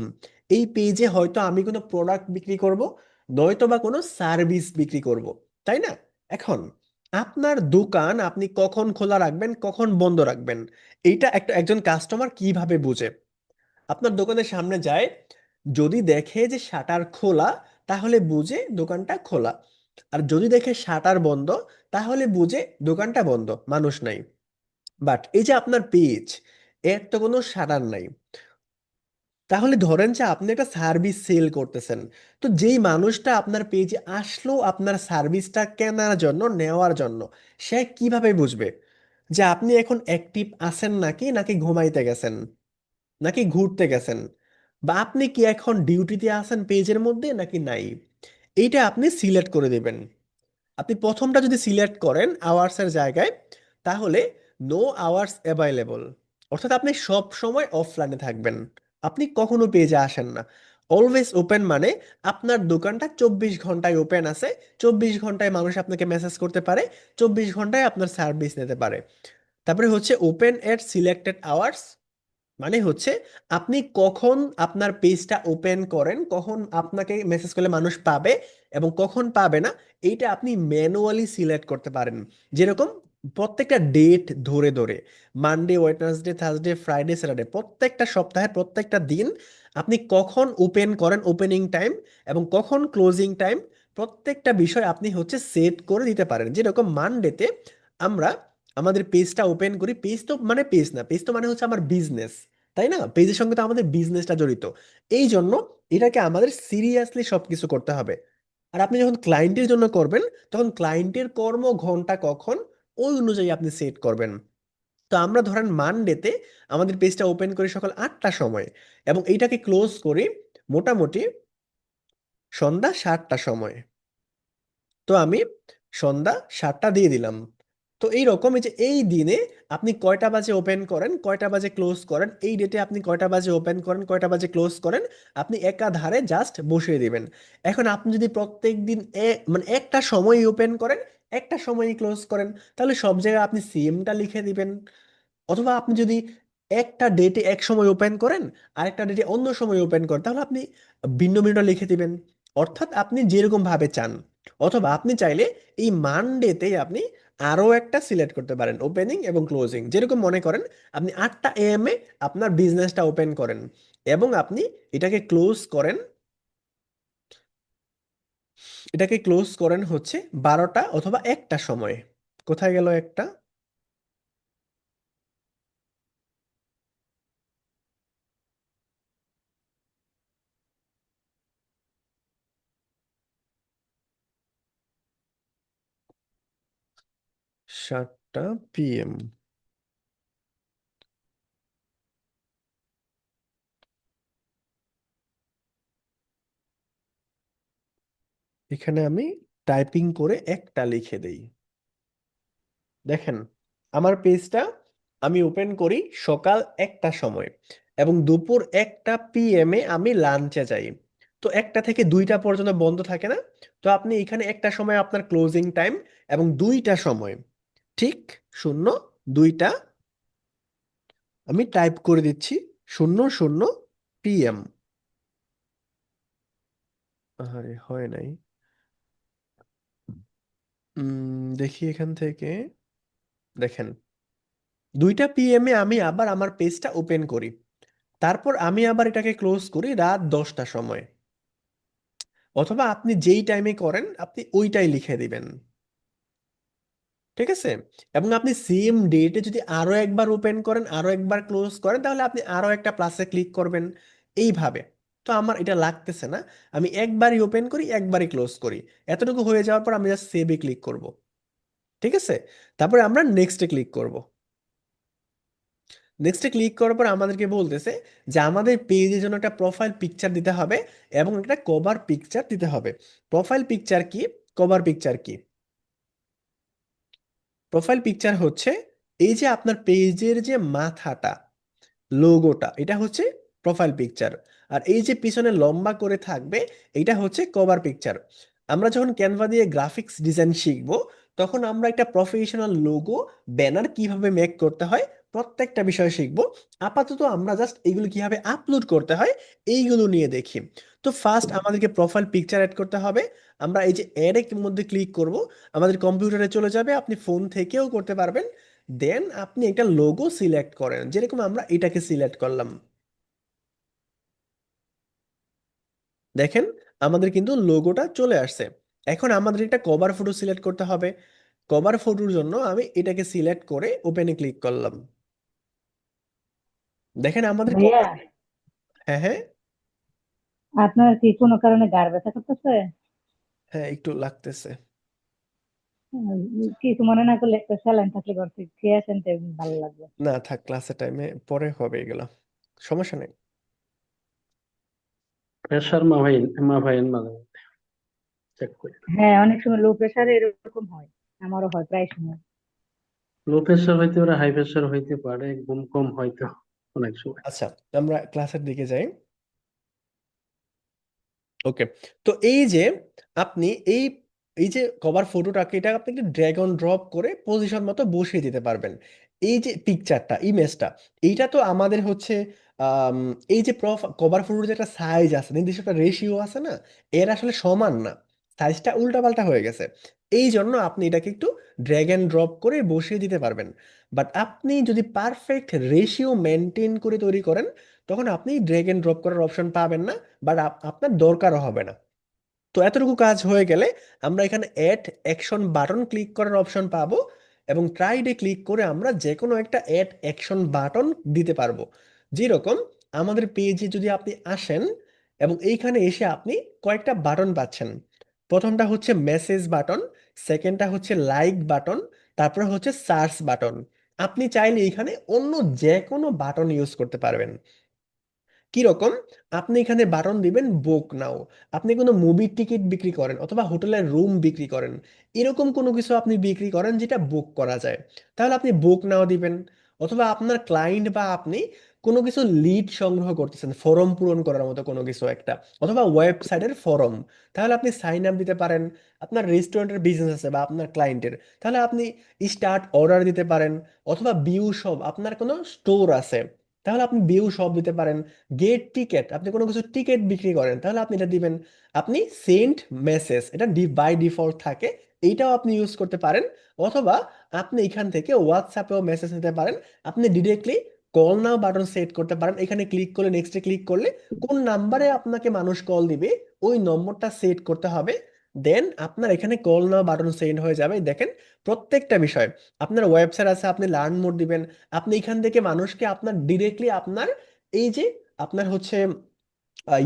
এই পেজে হয়তো আমি কোনো প্রোডাক্ট বিক্রি করব, নয়তো বা কোনো সার্ভিস বিক্রি করব, তাই না? এখন আপনার দোকান আপনি কখন খোলা রাখবেন কখন বন্ধ রাখবেন, এইটা একজন কাস্টমার কিভাবে বুঝে? আপনার দোকানের সামনে যায়, যদি দেখে যে শাটার খোলা তাহলে বুঝে দোকানটা খোলা, আর যদি দেখে শাটার বন্ধ তাহলে বুঝে দোকানটা বন্ধ, মানুষ নাই। বাট এই যে আপনার পেজ, এর তো কোনো শাটার নাই। তাহলে ধরেন যে আপনি একটা সার্ভিস সেল করতেছেন, তো যেই মানুষটা আপনার পেজে আসলো আপনার সার্ভিসটা কেনার জন্য, নেওয়ার জন্য, সে কিভাবে বুঝবে যে আপনি এখন অ্যাক্টিভ আছেন নাকি নাকি ঘুমাইতে গেছেন নাকি ঘুরতে গেছেন, বা আপনি কি এখন ডিউটিতে আছেন পেজের মধ্যে নাকি নাই? এইটা আপনি সিলেক্ট করে দিবেন। আপনি প্রথমটা যদি সিলেক্ট করেন আওয়ার্সের জায়গায়, তাহলে নো আওয়ার্স অ্যাভাইলেবল, অর্থাৎ আপনি সব সময় অফলাইনে থাকবেন, আপনি কখনো পেজে আসেন না। অলওয়েজ ওপেন মানে আপনার দোকানটা 24 ঘন্টায় ওপেন আছে, 24 ঘন্টায় মানুষ আপনাকে মেসেজ করতে পারে, 24 ঘন্টায় আপনার সার্ভিস নিতে পারে। তারপরে হচ্ছে ওপেন এট সিলেক্টেড আওয়ার্স, মানে হচ্ছে আপনি কখন আপনার পেজটা ওপেন করেন, কখন আপনাকে মেসেজ করলে মানুষ পাবে এবং কখন পাবে না, এইটা আপনি ম্যানুয়ালি সিলেক্ট করতে পারেন। যেরকম প্রত্যেকটা ডেট ধরে ধরে, Monday, Wednesday, Thursday, Friday, Saturday, প্রত্যেকটা সপ্তাহের প্রত্যেকটা দিন আপনি কখন ওপেন করেন, ওপেনিং টাইম, এবং কখন ক্লোজিং টাইম, প্রত্যেকটা বিষয় আপনি হচ্ছে সেট করে দিতে পারেন। যেরকম মানডেতে আমরা আমাদের পেজটা ওপেন করি, পেজ তো মানে পেজ না, পেজ তো মানে হচ্ছে আমার বিজনেস, তাই না? পেজের সঙ্গে তো আমাদের বিজনেসটা জড়িত। এই জন্য এটাকে আমাদের সিরিয়াসলি সবকিছু করতে হবে। আর আপনি যখন ক্লায়েন্টের জন্য করবেন, তখন ক্লায়েন্টের কর্ম ঘন্টা কখন, ওই অনুযায়ী আপনি সেট করবেন। তো আমরা ধরেন মানডেতে আমাদের পেজটা ওপেন করি সকাল 8টার সময়, এবং এইটাকে ক্লোজ করি মোটামুটি সন্ধ্যা 7টার সময়। তো আমি সন্ধ্যা 7টা দিয়ে দিলাম। তো এই রকম এই যে এই দিনে আপনি কয়টা বাজে ওপেন করেন কয়টা বাজে ক্লোজ করেন, এই ডেটে আপনি কয়টা বাজে ওপেন করেন কয়টা বাজে ক্লোজ করেন, আপনি একাধারে জাস্ট বসিয়ে দিবেন। এখন আপনি যদি প্রত্যেক দিন মানে একটা সময় ওপেন করেন একটা সময়ই ক্লোজ করেন, তাহলে সব জায়গায় আপনি সেমটা লিখে দিবেন। অথবা আপনি যদি একটা ডেটে এক সময় ওপেন করেন আরেকটা ডেটে অন্য সময় ওপেন করেন, তাহলে আপনি ভিন্ন ভিন্ন লিখে দিবেন। অর্থাৎ আপনি যেরকম ভাবে চান। অথবা আপনি চাইলে এই মানডেতেই আপনি আরো একটা সিলেক্ট করতে পারেন, ওপেনিং এবং ক্লোজিং। যেরকম মনে করেন আপনি 8টা AM এ আপনার বিজনেসটা ওপেন করেন এবং আপনি এটাকে ক্লোজ করেন, হচ্ছে 12টা অথবা 1টা সময়ে। কোথায় গেল একটা? 7টা PM। এখানে আমি টাইপিং করে একটা লিখে দেই। দেখেন আমার পেজটা আমি ওপেন করি সকাল 1টা সময় এবং দুপুর 1টা PM এ আমি লাঞ্চে যাই। তো 1টা থেকে 2টা পর্যন্ত বন্ধ থাকে না? তো আপনি এখানে 1টা সময় আপনার ক্লোজিং টাইম এবং 2টা সময়, ঠিক 0, 2টা, আমি টাইপ করে দিচ্ছি 00 PM। আরে হয় নাই। দেখি এখান থেকে, দেখেন 2টা PM এ আমি আবার আমার পেজটা ওপেন করি, তারপর আমি আবার এটাকে ক্লোজ করি রাত 10টা সময়। অথবা আপনি যেই টাইমে করেন আপনি ওইটাই লিখে দিবেন, ঠিক আছে? এবং আপনি সেম ডেটে যদি আরো একবার ওপেন করেন, আরো একবার ক্লোজ করেন, তাহলে আপনি আরো একটা প্লাসে ক্লিক করবেন, এইভাবে। তো আমার এটা লাগতেছে না, আমি একবারই ওপেন করি একবারই ক্লোজ করি। এতটুকু হয়ে যাওয়ার পর আমি জাস্ট সেভে ক্লিক করব, ঠিক আছে? তারপরে আমরা নেক্সটে ক্লিক করব। নেক্সটে ক্লিক করার পর আমাদেরকে বলতেছে যে আমাদের পেজের জন্য একটা প্রোফাইল পিকচার দিতে হবে এবং একটা কভার পিকচার দিতে হবে। প্রোফাইল পিকচার কি, কভার পিকচার কি? প্রোফাইল পিকচার হচ্ছে এই যে আপনার পেজের যে মাথাটা, লোগোটা, এটা হচ্ছে প্রোফাইল পিকচার। আর এই যে পিছনে লম্বা করে থাকবে, এটা হচ্ছে কভার পিকচার। আমরা যখন ক্যানভা দিয়ে গ্রাফিক্স ডিজাইন শিখবো, তখন আমরা একটা প্রফেশনাল লোগো, ব্যানার কিভাবে মেক করতে হয়, প্রত্যেকটা বিষয় শিখবো। আপাতত আমরা জাস্ট এগুলো কিভাবে আপলোড করতে হয় এইগুলো নিয়ে দেখি। তো ফার্স্ট আমাদেরকে প্রোফাইল পিকচার অ্যাড করতে হবে। আমরা এই যে অ্যাড এর মধ্যে ক্লিক করব, আমাদের কম্পিউটারে চলে যাবে, আপনি ফোন থেকেও করতে পারবেন। দেন আপনি একটা লোগো সিলেক্ট করেন, যেরকম আমরা এটাকে সিলেক্ট করলাম। দেখেন আমাদের কিন্তু লোগোটা চলে আসছে। এখন আমাদের একটা কভার ফটো সিলেক্ট করতে হবে। কভার ফটোর জন্য আমি এটাকে সিলেক্ট করে ওপেনে ক্লিক করলাম। দেখেন আমাদের ভাইয়া, কভার। হ্যাঁ, হ্যাঁ। আপনার কি কোনো কারণে গাড় ব্যথা করতেছে? হ্যাঁ, একটু লাগতেছে। কিছু মনে না করলে একটা স্যালাইন থাকলে করতে খেয়ে আসেন তো ভালো লাগবে। না থাক, ক্লাসের টাইমে পরে হবে এগুলো, সমস্যা নেই। প্রেশার মাভাইন মাঝে মধ্যে চেক করি। হ্যাঁ, অনেক সময় লো প্রেসারে এরকম হয়, আমারও হয় প্রায় সময়। লো প্রেশার হইতে পারে, হাই প্রেশার হইতে পারে, ঘুম কম হয়তো অনেক সময়। আচ্ছা, আমরা ক্লাসের দিকে যাই। ওকে। তো এই যে আপনি এই এই যে কভার ফটোটাকে, এটা আপনি একটু ড্র্যাগ অন ড্রপ করে পজিশন মতো বসিয়ে দিতে পারবেন। এই যে পিকচারটা, ইমেজটা, এইটা তো আমাদের হচ্ছে আম, এই যে কভার ফটোর যে একটা সাইজ আছে, নির্দিষ্ট একটা রেশিও আছে না, এর আসলে সমান না, সাইজটা উল্টাপাল্টা হয়ে গেছে। এই জন্য আপনি এটাকে একটু ড্র্যাগ অ্যান্ড ড্রপ করে বসিয়ে দিতে পারবেন। বাট আপনি যদি পারফেক্ট রেশিও মেনটেন করে তৈরি করেন, তখন আপনি ড্র্যাগ অ্যান্ড ড্রপ করার অপশন পাবেন না, বাট আপনার দরকারও হবে না। তো এতটুকু কাজ হয়ে গেলে আমরা এখানে অ্যাড অ্যাকশন বাটন ক্লিক করার অপশন পাবো এবং ট্রাইডে ক্লিক করে আমরা যে কোনো একটা অ্যাড অ্যাকশন বাটন দিতে পারবো। যেরকম আমাদের পেজে যদি আপনি আসেন এবং এইখানে এসে আপনি কয়েকটা বাটন পাচ্ছেন। প্রথমটা হচ্ছে মেসেজ বাটন, সেকেন্ডটা হচ্ছে লাইক বাটন, তারপর হচ্ছে সার্চ বাটন। আপনি চাইলে এখানে অন্য যে কোনো বাটন ইউজ করতে পারবেন। কি রকম? আপনি এখানে বাটন দিবেন বুক নাও। আপনি কোনো মুভির টিকিট বিক্রি করেন অথবা হোটেলের রুম বিক্রি করেন, এরকম কোনো কিছু আপনি বিক্রি করেন যেটা বুক করা যায়, তাহলে আপনি বুক নাও দিবেন। অথবা আপনার ক্লায়েন্ট বা আপনি কোনো কিছু লিড সংগ্রহ করতেছেন, ফর্ম পূরণ করার মতো কোনো কিছু একটা, অথবা ওয়েবসাইটের ফর্ম, তাহলে আপনি সাইন আপ দিতে পারেন। আপনার রেস্টুরেন্টের বিজনেস আছে বা আপনার ক্লায়েন্টের, তাহলে আপনি স্টার্ট অর্ডার দিতে পারেন। অথবা বিউ শপ, আপনার কোনো স্টোর আছে, তাহলে আপনি ভিউ সব দিতে পারেন। গেট টিকেট, আপনি কোনো কিছু টিকিট বিক্রি করেন তাহলে আপনি এটা দিবেন। আপনি সেন্ড মেসেজ, এটা বাই ডিফল্ট থাকে, এইটাও আপনি ইউজ করতে পারেন। অথবা আপনি এখান থেকে হোয়াটসঅ্যাপেও মেসেজ নিতে পারেন। আপনি directly call now button set করতে পারেন, এখানে ক্লিক করলে, নেক্সটে ক্লিক করলে কোন নাম্বারে আপনাকে মানুষ কল দিবে ওই নম্বরটা সেট করতে হবে। দেন আপনার এখানে কল নাও বাটন সেন্ড হয়ে যাবে। দেখেন প্রত্যেকটা বিষয়, আপনার ওয়েবসাইট আছে, আপনি লার্ন মোড দিবেন, আপনি এখান থেকে মানুষকে আপনার ডিরেক্টলি আপনার এই যে আপনার হচ্ছে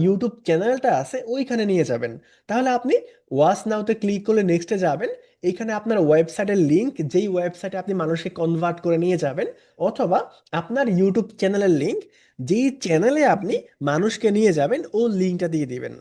ইউটিউব চ্যানেলটা আছে ওইখানে নিয়ে যাবেন। তাহলে আপনি ওয়াচ নাওতে ক্লিক করলে নেক্সটে যাবেন, এইখানে আপনার ওয়েবসাইটের লিংক, যেই ওয়েবসাইটে আপনি মানুষকে কনভার্ট করে নিয়ে যাবেন, অথবা আপনার ইউটিউব চ্যানেলের লিংক, যেই চ্যানেলে আপনি মানুষকে নিয়ে যাবেন ও লিঙ্কটা দিয়ে দিবেন।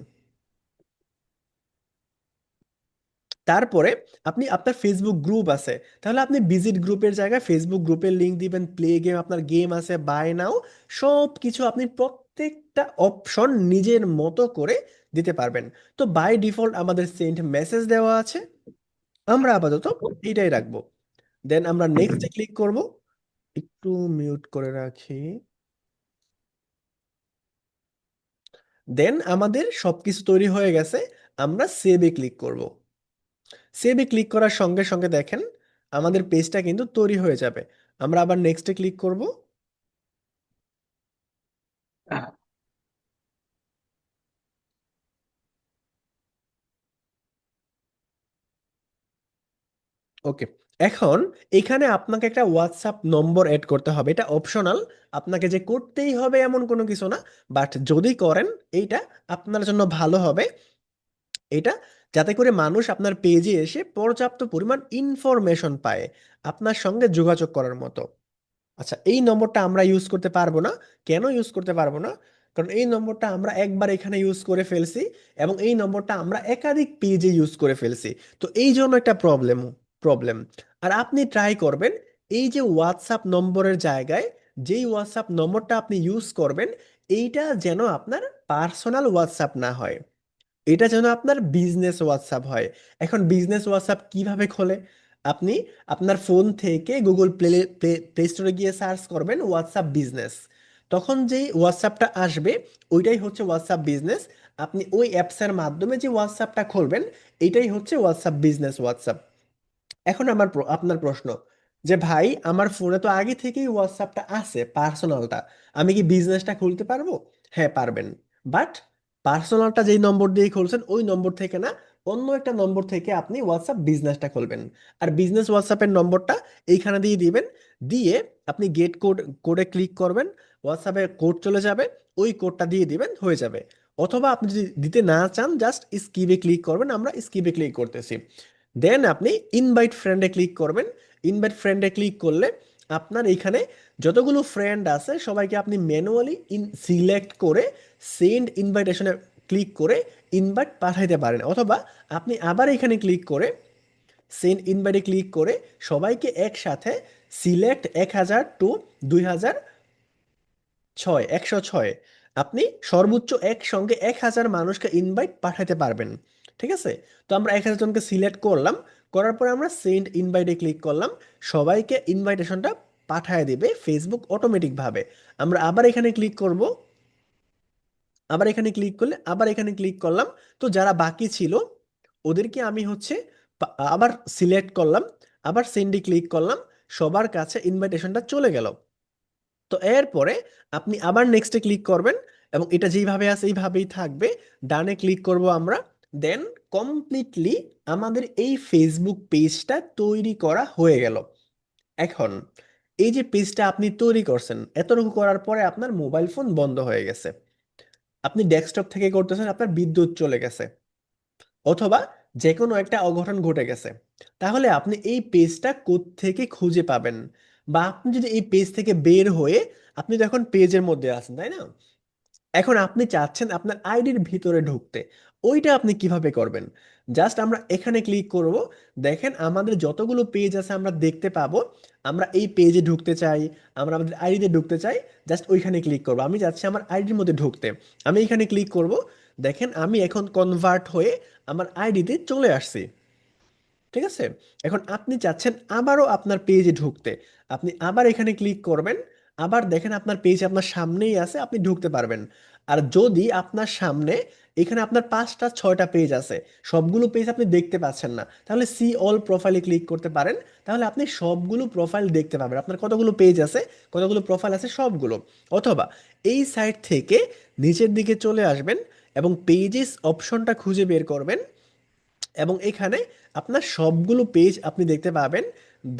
তারপরে আপনি আপনার ফেসবুক গ্রুপ আছে, তাহলে আপনি ভিজিট গ্রুপের জায়গায় ফেসবুক গ্রুপের লিংক দিবেন। প্লে গেম, আপনার গেম আছে, বাই নাও, সব কিছু আপনি প্রত্যেকটা অপশন নিজের মতো করে দিতে পারবেন। তো বাই ডিফল্ট আমাদের সেন্ড মেসেজ দেওয়া আছে, আমরা আপাতত এইটাই রাখবো। দেন আমরা নেক্সটে ক্লিক করব, একটু মিউট করে রাখি। দেন আমাদের সবকিছু তৈরি হয়ে গেছে, আমরা সেভে ক্লিক করব। সেভে ক্লিক করার সঙ্গে সঙ্গে দেখেন আমাদের পেজটা কিন্তু তৈরি হয়ে যাবে। আমরা আবার নেক্সটে ক্লিক করব। ওকে, এখন এখানে আপনাকে একটা হোয়াটসঅ্যাপ নম্বর অ্যাড করতে হবে, এটা অপশনাল, আপনাকে যে করতেই হবে এমন কোনো কিছু না, বাট যদি করেন এইটা আপনার জন্য ভালো হবে। এটা যাতে করে মানুষ আপনার পেজে এসে পর্যাপ্ত পরিমাণ ইনফরমেশন পায় আপনার সঙ্গে যোগাযোগ করার মতো। আচ্ছা, এই নম্বরটা আমরা ইউজ করতে পারবো না। কেন ইউজ করতে পারবো না? কারণ এই নম্বরটা আমরা একবার এখানে ইউজ করে ফেলছি, এবং এই নম্বরটা আমরা একাধিক পেজে ইউজ করে ফেলছি। তো এই জন্য একটা প্রবলেম। আর আপনি ট্রাই করবেন এই যে হোয়াটসঅ্যাপ নম্বরের জায়গায় যেই হোয়াটসঅ্যাপ নম্বরটা আপনি ইউজ করবেন, এইটা যেন আপনার পার্সোনাল হোয়াটসঅ্যাপ না হয়, এটা যেন আপনার বিজনেস হোয়াটসঅ্যাপ হয়। এখন বিজনেস হোয়াটসঅ্যাপ কিভাবে খোলে? আপনি আপনার ফোন থেকে গুগল প্লে স্টোরে গিয়ে সার্চ করবেন হোয়াটসঅ্যাপ বিজনেস, তখন যেই হোয়াটসঅ্যাপটা আসবে ওইটাই হচ্ছে হোয়াটসঅ্যাপ বিজনেস। আপনি ওই অ্যাপসের মাধ্যমে যে হোয়াটসঅ্যাপটা খুলবেন এটাই হচ্ছে হোয়াটসঅ্যাপ বিজনেস হোয়াটসঅ্যাপ। এখন আপনার প্রশ্ন যে ভাই আমার ফোনে তো আগে থেকেই হোয়াটসঅ্যাপটা আছে পার্সোনালটা, আমি কি বিজনেসটা খুলতে পারবো? হ্যাঁ পারবেন, বাট পার্সোনালটা যেই নম্বর দিয়ে খুলছেন ওই নম্বর থেকে না, অন্য একটা নম্বর থেকে আপনি হোয়াটসঅ্যাপ বিজনেসটা খুলবেন। আর বিজনেস হোয়াটসঅ্যাপের নম্বরটা এইখানে দিয়ে দিবেন, দিয়ে আপনি গেট কোডে ক্লিক করবেন, হোয়াটসঅ্যাপে কোড চলে যাবে, ওই কোডটা দিয়ে দিবেন, হয়ে যাবে। অথবা আপনি যদি দিতে না চান জাস্ট স্কিপে ক্লিক করবেন, আমরা স্কিপে ক্লিক করতেছি। দেন আপনি ইনভাইট ফ্রেন্ডে ক্লিক করবেন। ইনভাইট ফ্রেন্ডে ক্লিক করলে আপনার এইখানে যতগুলো ফ্রেন্ড আছে সবাইকে আপনি ম্যানুয়ালি সিলেক্ট করে সেন্ড ইনভাইটেশনে ক্লিক করে ইনভাইট পাঠাইতে পারেন। অথবা আপনি আবার এখানে ক্লিক করে সেন্ড ইনভাইটে ক্লিক করে সবাইকে একসাথে সিলেক্ট 1000 টু 106 আপনি সর্বোচ্চ একসঙ্গে 1000 মানুষকে ইনভাইট পাঠাতে পারবেন। ঠিক আছে? তো আমরা 1000 জনকে সিলেক্ট করলাম, করার পরে আমরা সেন্ড ইনভাইটে ক্লিক করলাম, সবাইকে ইনভাইটেশনটা পাঠায় দিবে ফেসবুক অটোমেটিকভাবে। আমরা আবার এখানে ক্লিক করব, আবার এখানে ক্লিক করলে আবার এখানে ক্লিক করলাম। তো যারা বাকি ছিল ওদেরকে আমি হচ্ছে আবার সিলেক্ট করলাম, আবার সেন্ডে ক্লিক করলাম, সবার কাছে ইনভাইটেশনটা চলে গেল। তো এরপরে আপনি আবার নেক্সটে ক্লিক করবেন, এবং এটা যেইভাবে আছে এইভাবেই থাকবে। ডানে ক্লিক করব আমরা। দেন কমপ্লিটলি আমাদের এই ফেসবুক পেজটা তৈরি করা হয়ে গেল। এখন এই যে পেজটা আপনি তৈরি করছেন, এতটুকু করার পরে আপনার মোবাইল ফোন বন্ধ হয়ে গেছে, আপনি ডেস্কটপ থেকে করতেছেন, আপনার বিদ্যুৎ চলে গেছে, অথবা যে কোনো একটা অঘটন ঘটে গেছে, তাহলে আপনি এই পেজটা কোত্থেকে খুঁজে পাবেন? বা আপনি যদি এই পেজ থেকে বের হয়ে, আপনি তো এখন পেজের মধ্যে আছেন তাই না, এখন আপনি চাচ্ছেন আপনার আইডির ভিতরে ঢুকতে, ওইটা আপনি কিভাবে করবেন? জাস্ট আমরা এখানে ক্লিক করব। দেখেন আমাদের যতগুলো পেজ আছে আমরা দেখতে পাবো। আমরা এই পেজে ঢুকতে চাই, আমরা আমাদের আইডিতে ঢুকতে চাই, জাস্ট ওইখানে ক্লিক করব। আমি যাচ্ছি আমার আইডির মধ্যে ঢুকতে, আমি এখানে ক্লিক করব। দেখেন আমি এখন কনভার্ট হয়ে আমার আইডিতে চলে আসছি। ঠিক আছে? এখন আপনি চাচ্ছেন আবারও আপনার পেজে ঢুকতে, আপনি আবার এখানে ক্লিক করবেন, আবার দেখেন আপনার পেজ আপনার সামনেই আছে, আপনি ঢুকতে পারবেন। আর যদি আপনার সামনে এখানে আপনার 5টা 6টা পেজ আছে, সবগুলো পেজ আপনি দেখতে পাচ্ছেন না, তাহলে সি অল প্রোফাইলে ক্লিক করতে পারেন। তাহলে আপনি সবগুলো প্রোফাইল দেখতে পাবেন, আপনার কতগুলো পেজ আছে, কতগুলো প্রোফাইল আছে সবগুলো। অথবা এই সাইট থেকে নিচের দিকে চলে আসবেন এবং পেজেস অপশনটা খুঁজে বের করবেন এবং এখানে আপনার সবগুলো পেজ আপনি দেখতে পাবেন।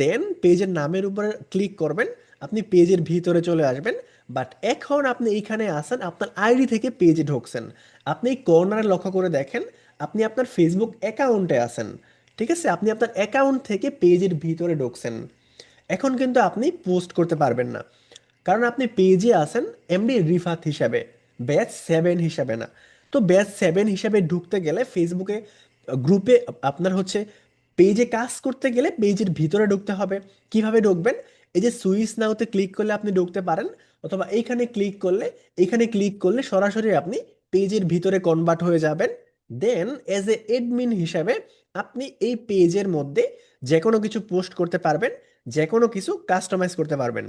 দেন পেজের নামের উপরে ক্লিক করবেন, আপনি পেজের ভিতরে চলে আসবেন। বাট এখন আপনি এইখানে আসেন, আপনার আইডি থেকে পেজে ঢুকছেন। আপনি কর্নারে লক্ষ্য করে দেখেন, আপনি আপনার ফেসবুক অ্যাকাউন্টে আছেন। ঠিক আছে, আপনি আপনার অ্যাকাউন্ট থেকে পেজের ভিতরে ঢুকছেন। এখন কিন্তু আপনি পোস্ট করতে পারবেন না, কারণ আপনি পেজে আছেন এমডি রিফাত হিসাবে, ব্যাচ 7 হিসাবে না। তো ব্যাচ 7 হিসাবে ঢুকতে গেলে ফেসবুকে গ্রুপে আপনার হচ্ছে পেজে কাজ করতে গেলে পেজের ভিতরে ঢুকতে হবে। কিভাবে ঢুকবেন? এই যে সুইচ নাওতে ক্লিক করলে আপনি ঢুকতে পারেন, অথবা এইখানে ক্লিক করলে সরাসরি আপনি পেজের ভিতরে কনভার্ট হয়ে যাবেন। দেন এজ এ এডমিন হিসাবে আপনি এই পেজের মধ্যে যে কোনো কিছু পোস্ট করতে পারবেন, যে কোনো কিছু কাস্টমাইজ করতে পারবেন।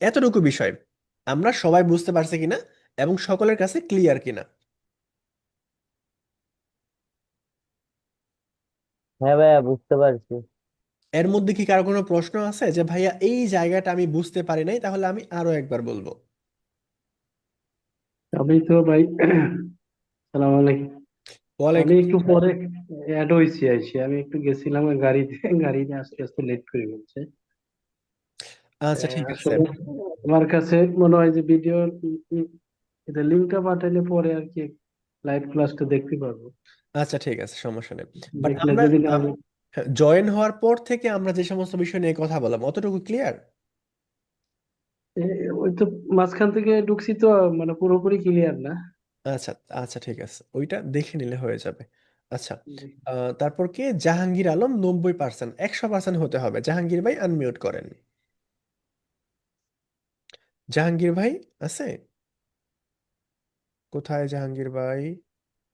এতটুকু বিষয় আমরা সবাই বুঝতে পারছি কিনা এবং সকলের কাছে ক্লিয়ার কিনা? হ্যাঁ ভাইয়া, বুঝতে পারছি। এর মধ্যে কি কারো কোনো প্রশ্ন আছে যে ভাইয়া এই জায়গাটা আমি বুঝতে পারি নাই, তাহলে আমি আরো একবার বলবো? আমি তো ভাই সালাম আলাইকুম। আমি ওয়ালাইকুম একটু আসসালাম। পরে অ্যাড হয়েছি আইসি, আমি একটু গেছিলাম ওই গাড়িতে, গাড়িতে আস্তে আস্তে লেট করে ফেলছে। আচ্ছা ঠিক আছে। আসলে আমার কাছে মনে হয় যে ভিডিও এটা লিঙ্কটা পাঠাইলে পরে আর কি লাইভ ক্লাসটা দেখতে পারবো। আচ্ছা ঠিক আছে, সমস্যা নেই। বাট দেখলে আমরা যদি না আমি জয়েন হওয়ার পর থেকে আমরা যে সমস্ত বিষয় নিয়ে কথা বললাম অতটুকু ক্লিয়ার? ওই তো মাঝখান থেকে ঢুকছি তো, মানে পুরোপুরি ক্লিয়ার না। আচ্ছা আচ্ছা ঠিক আছে, ওইটা দেখে নিলে হয়ে যাবে। আচ্ছা, তারপর কে? জাহাঙ্গীর আলম 90%, 100% হতে হবে। জাহাঙ্গীর ভাই আনমিউট করেন। জাহাঙ্গীর ভাই আছে? কোথায় জাহাঙ্গীর ভাই?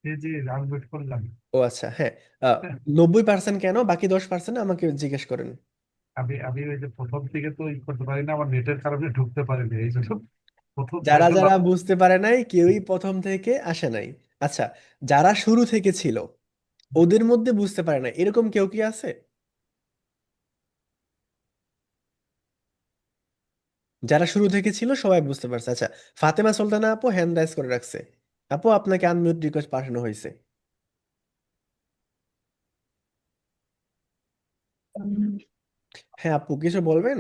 জি জি, আনমিউট করলাম। ও আচ্ছা, হ্যাঁ। আহ, 90% কেন, বাকি 10% আমাকে জিজ্ঞেস করেন। আমি আমি ওই যে প্রথম থেকে তো ই করতে পারি না, আমার নেটের কারণে ঢুকতে পারিনি, এই জন্য প্রথম যারা হয়তো যারা বুঝতে পারে নাই কেউই প্রথম থেকে আসে নাই। আচ্ছা, যারা শুরু থেকে ছিল ওদের মধ্যে বুঝতে পারে না এরকম কেউ কি আছে? যারা শুরু থেকে ছিল সবাই বুঝতে পারছে। আচ্ছা, ফাতেমা সুলতানা আপু হ্যান্ড রাইজ করে রাখছে। আপু আপনাকে আনমিউট রিকোয়েস্ট পাঠানো হয়েছে। উম, হ্যাঁ আপু, কিছু বলবেন?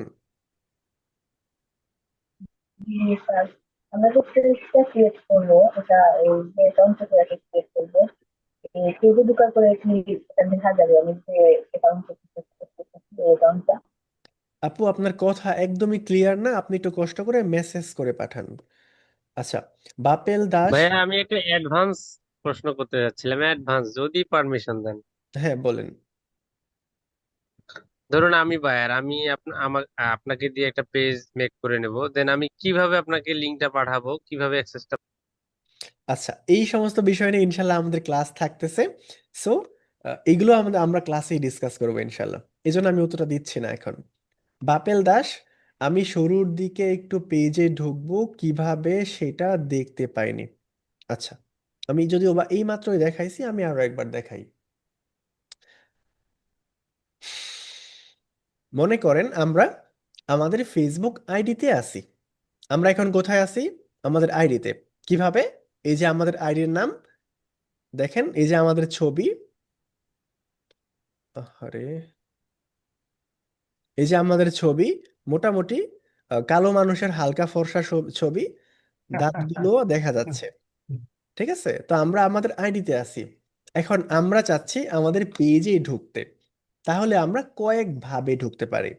জি স্যার, আমরা যে পেজটা ক্রিয়েট করবো, এটা এই যে অ্যাকাউন্ট থেকে ক্রিয়েট করবো, এই পেজে ঢোকার পরে কি এটা দেখা যাবে আমি যে অ্যাকাউন্ট অ্যাকাউন্টটা? আপু আপনার কথা একদমই ক্লিয়ার না, আপনি একটু কষ্ট করে মেসেজ করে পাঠান। আচ্ছা, বাপেল দাস। ভাইয়া আমি একটা অ্যাডভান্স প্রশ্ন করতে যাচ্ছিলাম, অ্যাডভান্স যদি পারমিশন দেন। হ্যাঁ বলেন। ধরুন আমি বায়ার, আমি আপনাকে দিয়ে একটা পেজ মেক করে নেব, দেন আমি কিভাবে আপনাকে লিঙ্কটা পাঠাবো, কিভাবে অ্যাক্সেসটা? আচ্ছা, এই সমস্ত বিষয় নিয়ে ইনশাল্লাহ আমাদের ক্লাস থাকতেছে। সো এগুলো আমরা ক্লাসেই ডিসকাস করবো ইনশাল্লাহ। এই জন্য আমি উত্তরটা দিচ্ছি না এখন। বাপেল দাস, আমি শুরুর দিকে একটু পেজে ঢুকবো, কিভাবে সেটা দেখতে পাইনি। আচ্ছা, আমি যদিও বা এই মাত্রই দেখাইছি, আমি আরো একবার দেখাই। মনে করেন আমরা আমাদের ফেসবুক আইডিতে আছি। আমরা এখন কোথায় আছি? আমাদের আইডিতে। কিভাবে? এই যে আমাদের আইডির নাম, দেখেন এই যে আমাদের ছবি। আরে, এই যে আমাদের ছবি, মোটামুটি কালো মানুষের হালকা ফর্সা ছবি, দাঁতগুলো দেখা যাচ্ছে। ঠিক আছে, তো আমরা আমাদের আইডিতে আছি। এখন আমরা চাচ্ছি আমাদের পেজে ঢুকতে। তাহলে আমরা কয়েক ভাবে ঢুকতে পারি।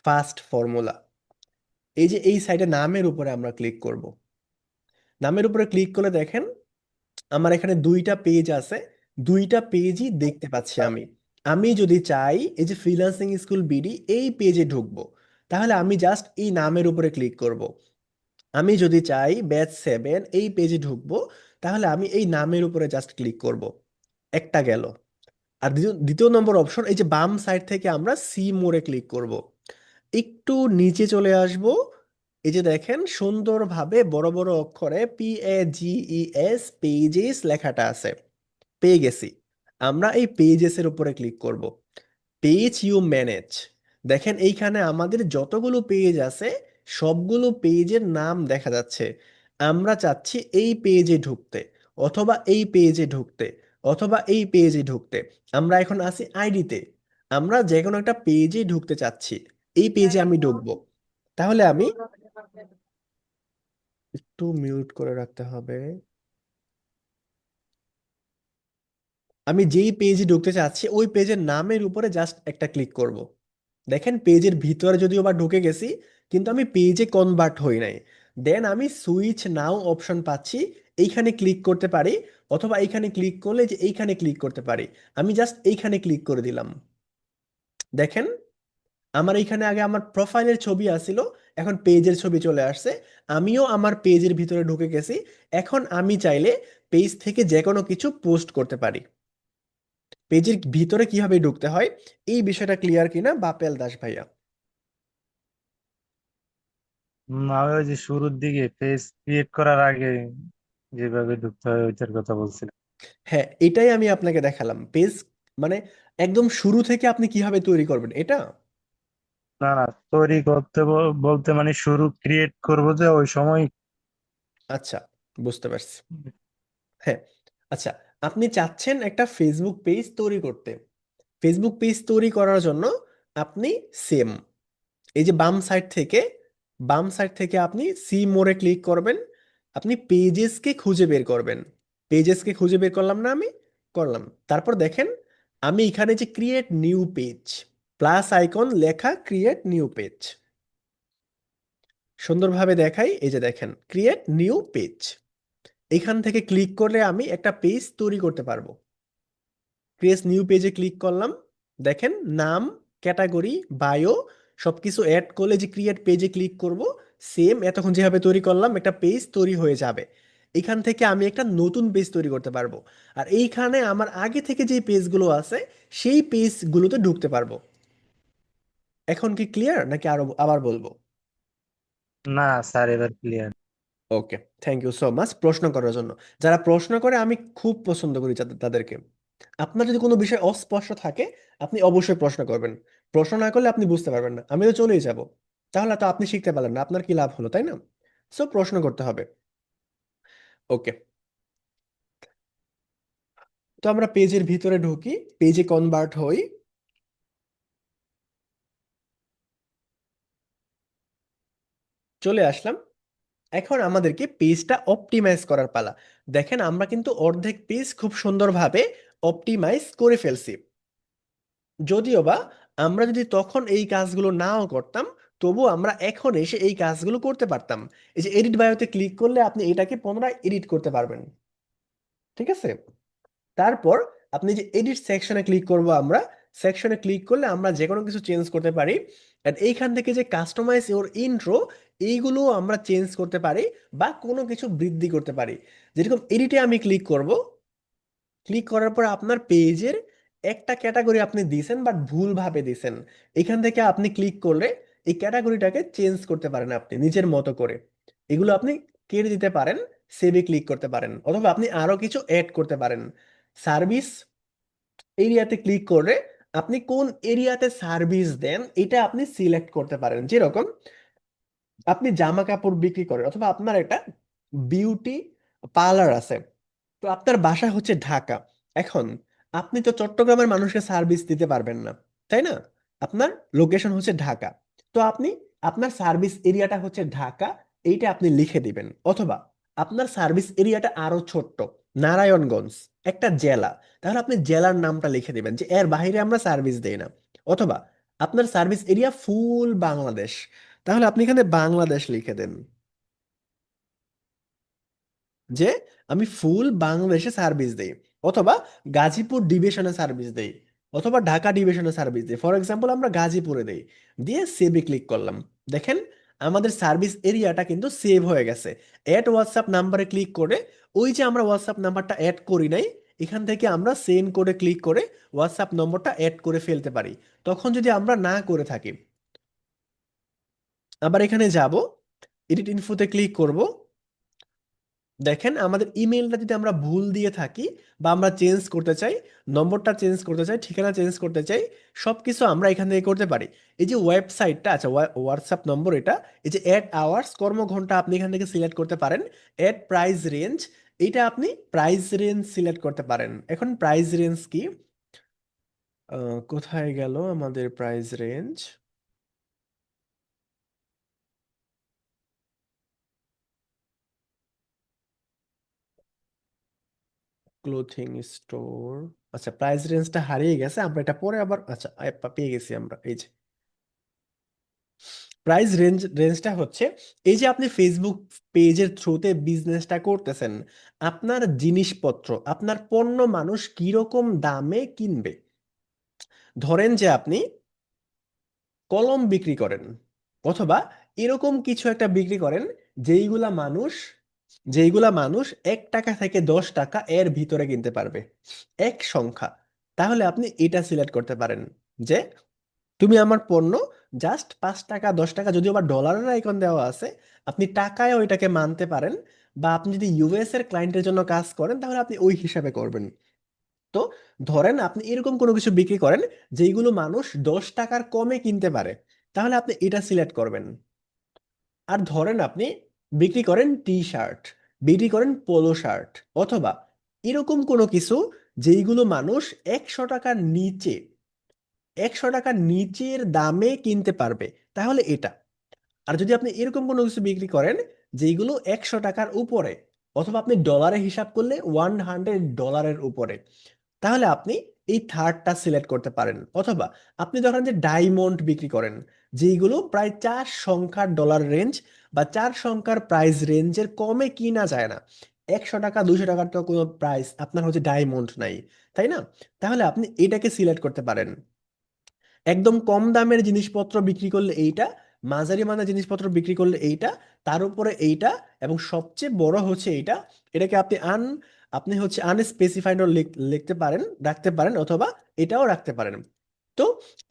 ফার্স্ট ফর্মুলা, এই যে এই সাইডে নামের উপরে আমরা ক্লিক করব। নামের উপরে ক্লিক করলে দেখেন আমার এখানে 2টা পেজ আছে, 2টা পেজই দেখতে পাচ্ছি আমি। আমি যদি চাই এই যে ফ্রিল্যান্সিং স্কুল বিডি এই পেজে ঢুকবো, তাহলে আমি জাস্ট এই নামের উপরে ক্লিক করব। আমি যদি চাই ব্যাচ 7 এই পেজে ঢুকবো, তাহলে আমি এই নামের উপরে জাস্ট ক্লিক করব। একটা গেল। আর দ্বিতীয় দ্বিতীয় নম্বর অপশন, এই যে বাম সাইড থেকে আমরা সি মোড়ে ক্লিক করব। একটু নিচে চলে আসব, এই যে দেখেন সুন্দরভাবে বড় বড় অক্ষরে PAGES পেজেস লেখাটা আছে। পেয়ে গেছি। আমরা এই পেজেস এর উপরে ক্লিক করব। Page you manage. দেখেন এইখানে আমাদের যতগুলো পেজ আছে সবগুলো পেজের নাম দেখা যাচ্ছে। আমরা চাচ্ছি এই পেজে ঢুকতে, অথবা এই পেজে ঢুকতে, অথবা এই পেজে ঢুকতে। আমরা এখন আছি আইডিতে। আমরা যে কোনো একটা পেজে ঢুকতে চাচ্ছি। এই পেজে আমি ঢুকবো। তাহলে আমি একটু মিউট করে রাখতে হবে। আমি যেই পেজে ঢুকতে চাচ্ছি ওই পেজের নামের উপরে জাস্ট একটা ক্লিক করব। দেখেন পেজের ভিতরে যদিও বা ঢুকে গেছি, কিন্তু আমি পেজে কনভার্ট হই নাই। দেন আমি সুইচ নাও অপশন পাচ্ছি, এইখানে ক্লিক করতে পারি, অথবা এইখানে ক্লিক করলে যে এইখানে ক্লিক করতে পারি। আমি জাস্ট এইখানে ক্লিক করে দিলাম। দেখেন আমার এইখানে আগে আমার প্রোফাইলের ছবি আসছিল, এখন পেজের ছবি চলে আসছে। আমিও আমার পেজের ভিতরে ঢুকে গেছি। এখন আমি চাইলে পেজ থেকে যে কোনো কিছু পোস্ট করতে পারি। পেজের ভিতরে কিভাবে ঢুকতে হয় এই বিষয়টা ক্লিয়ার কিনা বাপেল দাস ভাইয়া? আমি ওই যে শুরুর দিকে পেজ ক্রিয়েট করার আগে যেভাবে ঢুকতে হয় ওইটার কথা বলছিলাম। হ্যাঁ, এটাই আমি আপনাকে দেখালাম। পেজ মানে একদম শুরু থেকে আপনি কিভাবে তৈরি করবেন এটা। না না, তৈরি করতে বলতে মানে শুরু ক্রিয়েট করবো যে ওই সময়। আচ্ছা, বুঝতে পারছি। হ্যাঁ, আচ্ছা, আপনি চাচ্ছেন একটা ফেসবুক পেজ তৈরি করতে। ফেসবুক পেজ তৈরি করার জন্য আপনি সেম এই যে বাম সাইড থেকে আপনি সি মোড়ে ক্লিক করবেন। আপনি পেজেসকে খুঁজে বের করবেন। পেজেসকে খুঁজে বের করলাম না আমি? করলাম। তারপর দেখেন আমি এখানে যে create new page, plus icon লেখা ক্রিয়েট নিউ পেজ, সুন্দরভাবে দেখাই। এই যে দেখেন ক্রিয়েট নিউ পেজ। এখান থেকে ক্লিক করলে আমি একটা পেজ তৈরি করতে পারবো। ক্রিয়েট নিউ পেজে ক্লিক করলাম। দেখেন নাম, ক্যাটাগরি, বায়ো সবকিছু অ্যাড করলে যে ক্রিয়েট পেজে ক্লিক করব, সেম এতক্ষণ যেভাবে তৈরি করলাম একটা পেজ তৈরি হয়ে যাবে। এখান থেকে আমি একটা নতুন পেজ তৈরি করতে পারবো। আর এইখানে আমার আগে থেকে যে পেজগুলো আছে সেই পেজগুলোতে ঢুকতে পারবো। এখন কি ক্লিয়ার নাকি আরো আবার বলবো? না স্যার, এবার clear. Okay, thank you so much প্রশ্ন করার জন্য। যারা প্রশ্ন করে আমি খুব পছন্দ করি তাদেরকে। আপনার যদি কোনো বিষয় অস্পষ্ট থাকে আপনি অবশ্যই প্রশ্ন করবেন। প্রশ্ন না করলে আপনি বুঝতে পারবেন না, আমি তো চলেই যাব। তাহলে তো আপনি শিখতে পারলেন না, আপনার কি লাভ হলো, তাই না? সো প্রশ্ন করতে হবে। ওকে, তো আমরা পেজের ভিতরে ঢুকি, পেজে কনভার্ট হই। চলে আসলাম। এখন আমাদেরকে পেজটা অপটিমাইজ করার পালা। দেখেন আমরা কিন্তু অর্ধেক পেজ খুব সুন্দরভাবে অপটিমাইজ করে ফেলছি। যদিও বা আমরা যদি তখন এই কাজগুলো নাও করতাম, তবু আমরা এখন এসে এই কাজগুলো করতে পারতাম। এই যে এডিট বায়োতে ক্লিক করলে আপনি এটাকে পুনরায় এডিট করতে পারবেন। ঠিক আছে? তারপর আপনি যে এডিট সেকশনে ক্লিক করব, আমরা সেকশনে ক্লিক করলে আমরা যে কোনো কিছু চেঞ্জ করতে পারি। এন্ড এইখান থেকে যে কাস্টমাইজ ইওর ইন্ট্রো, এইগুলো আমরা চেঞ্জ করতে পারি বা কোনো কিছু বৃদ্ধি করতে পারি। যেরকম এডিটে আমি ক্লিক করব, ক্লিক করার পর আপনার পেজের একটা ক্যাটাগরি আপনি দিছেন বাট ভুলভাবে দিছেন। এখান থেকে আপনি ক্লিক করলে এই ক্যাটাগরিটাকে চেঞ্জ করতে পারেন আপনি নিজের মতো করে। এগুলো আপনি কেটে দিতে পারেন, সেভে ক্লিক করতে পারেন, অথবা আপনি আরো কিছু অ্যাড করতে পারেন। সার্ভিস এরিয়াতে ক্লিক করে আপনি কোন এরিয়াতে সার্ভিস দেন এটা আপনি সিলেক্ট করতে পারেন। যেরকম আপনি জামা কাপড় বিক্রি করেন, অথবা আপনার একটা বিউটি পার্লার আছে, তো আপনার বাসা হচ্ছে ঢাকা। এখন আপনি তো চট্টগ্রামের মানুষকে সার্ভিস দিতে পারবেন না, তাই না? আপনার লোকেশন হচ্ছে ঢাকা। তো আপনি আপনার সার্ভিস এরিয়াটা হচ্ছে ঢাকা, এইটা আপনি লিখে দিবেন। অথবা আপনার সার্ভিস এরিয়াটা আরো ছোট্ট, নারায়ণগঞ্জ একটা জেলা, তাহলে আপনি জেলার নামটা লিখে দিবেন যে এর বাইরে আমরা সার্ভিস দেই না। অথবা আপনার সার্ভিস এরিয়া ফুল বাংলাদেশ, তাহলে আপনি এখানে বাংলাদেশ লিখে দেন যে আমি ফুল বাংলাদেশে সার্ভিস দেই। অথবা গাজীপুর ডিভিশনে সার্ভিস দেই, অথবা ঢাকা ডিভিশনে সার্ভিস দেই। ফর এক্সাম্পল আমরা গাজীপুরে দেই। দিয়ে সেভে ক্লিক করলাম। দেখেন আমাদের সার্ভিস এরিয়াটা কিন্তু সেভ হয়ে গেছে। অ্যাড হোয়াটসঅ্যাপ নাম্বারে ক্লিক করে ওই যে আমরা হোয়াটসঅ্যাপ নাম্বারটা অ্যাড করি নাই, এখান থেকে আমরা সেন্ড করে ক্লিক করে হোয়াটসঅ্যাপ নম্বরটা অ্যাড করে ফেলতে পারি। তখন যদি আমরা না করে থাকি, আবার এখানে যাব, এডিট ইনফোতে ক্লিক করব। দেখেন আমাদের ইমেলটা যদি আমরা ভুল দিয়ে থাকি বা আমরা চেঞ্জ করতে চাই, নম্বরটা চেঞ্জ করতে চাই, ঠিকানা চেঞ্জ করতে চাই, সবকিছু আমরা এখান থেকে করতে পারি। এই যে ওয়েবসাইটটা, আচ্ছা হোয়াটসঅ্যাপ নম্বর এটা, এই যে অ্যাড আওয়ার্স, কর্মঘন্টা আপনি এখান থেকে সিলেক্ট করতে পারেন। অ্যাড প্রাইস রেঞ্জ, এটা আপনি প্রাইস রেঞ্জ সিলেক্ট করতে পারেন। এখন প্রাইস রেঞ্জ কি, কোথায় গেল আমাদের প্রাইস রেঞ্জ? ক্লোথিং স্টোর, আচ্ছা প্রাইস রেঞ্জটা হারিয়ে গেছে, আমরা এটা পরে আবার, আচ্ছা পেয়ে গেছি আমরা, এই যে প্রাইস রেঞ্জটা হচ্ছে, এই যে আপনি ফেসবুক পেজের থ্রুতে বিজনেসটা করতেছেন, আপনার জিনিসপত্র, আপনার পণ্য মানুষ কিরকম দামে কিনবে। ধরেন যে আপনি কলম বিক্রি করেন, অথবা এরকম কিছু একটা বিক্রি করেন যেইগুলা মানুষ যেইগুলা মানুষ 1 টাকা থেকে 10 টাকা এর ভিতরে কিনতে পারবে, এক সংখ্যা। তাহলে আপনি এটা সিলেক্ট করতে পারেন যে তুমি আমার পণ্য জাস্ট 5 টাকা 10 টাকা, যদিও বা ডলারের আইকন দেওয়া আছে, আপনি টাকায় ওইটাকে মানতে পারেন। বা আপনি যদি ইউএস এর ক্লায়েন্টের জন্য কাজ করেন তাহলে আপনি ওই হিসাবে করবেন। তো ধরেন আপনি এরকম কোনো কিছু বিক্রি করেন যেইগুলো মানুষ 10 টাকার কমে কিনতে পারে, তাহলে আপনি এটা সিলেক্ট করবেন। আর ধরেন আপনি বিক্রি করেন টি শার্ট, বিক্রি করেন পোলো শার্ট, অথবা এরকম কোনো কিছু যেইগুলো মানুষ 100 টাকার নিচে 100 টাকার নিচের দামে কিনতে পারবে, তাহলে এটা। আর যদি আপনি এরকম কোনো কিছু বিক্রি করেন যেইগুলো 100 টাকার উপরে, অথবা আপনি ডলারে হিসাব করলে $100 উপরে, তাহলে আপনি এই থার্ডটা সিলেক্ট করতে পারেন। অথবা আপনি ধরেন যে ডায়মন্ড বিক্রি করেন যেইগুলো প্রায় 4 সংখ্যার ডলার রেঞ্জ বা 4 সংখ্যার প্রাইস রেঞ্জের কমে কিনা যায় না, 100 টাকা 200 টাকার তো কোনো প্রাইস আপনার হচ্ছে ডায়মন্ড নাই, তাই না? তাহলে আপনি এটাকে সিলেক্ট করতে পারেন। একদম কম দামের জিনিসপত্র বিক্রি করলে এইটা, মাঝারি মানের জিনিসপত্র বিক্রি করলে এইটা, তার উপরে এইটা, এবং সবচেয়ে বড় হচ্ছে এইটা। এটাকে আপনি হচ্ছে আনস্পেসিফাইড লিখতে পারেন, রাখতে পারেন, অথবা এটাও রাখতে পারেন। তো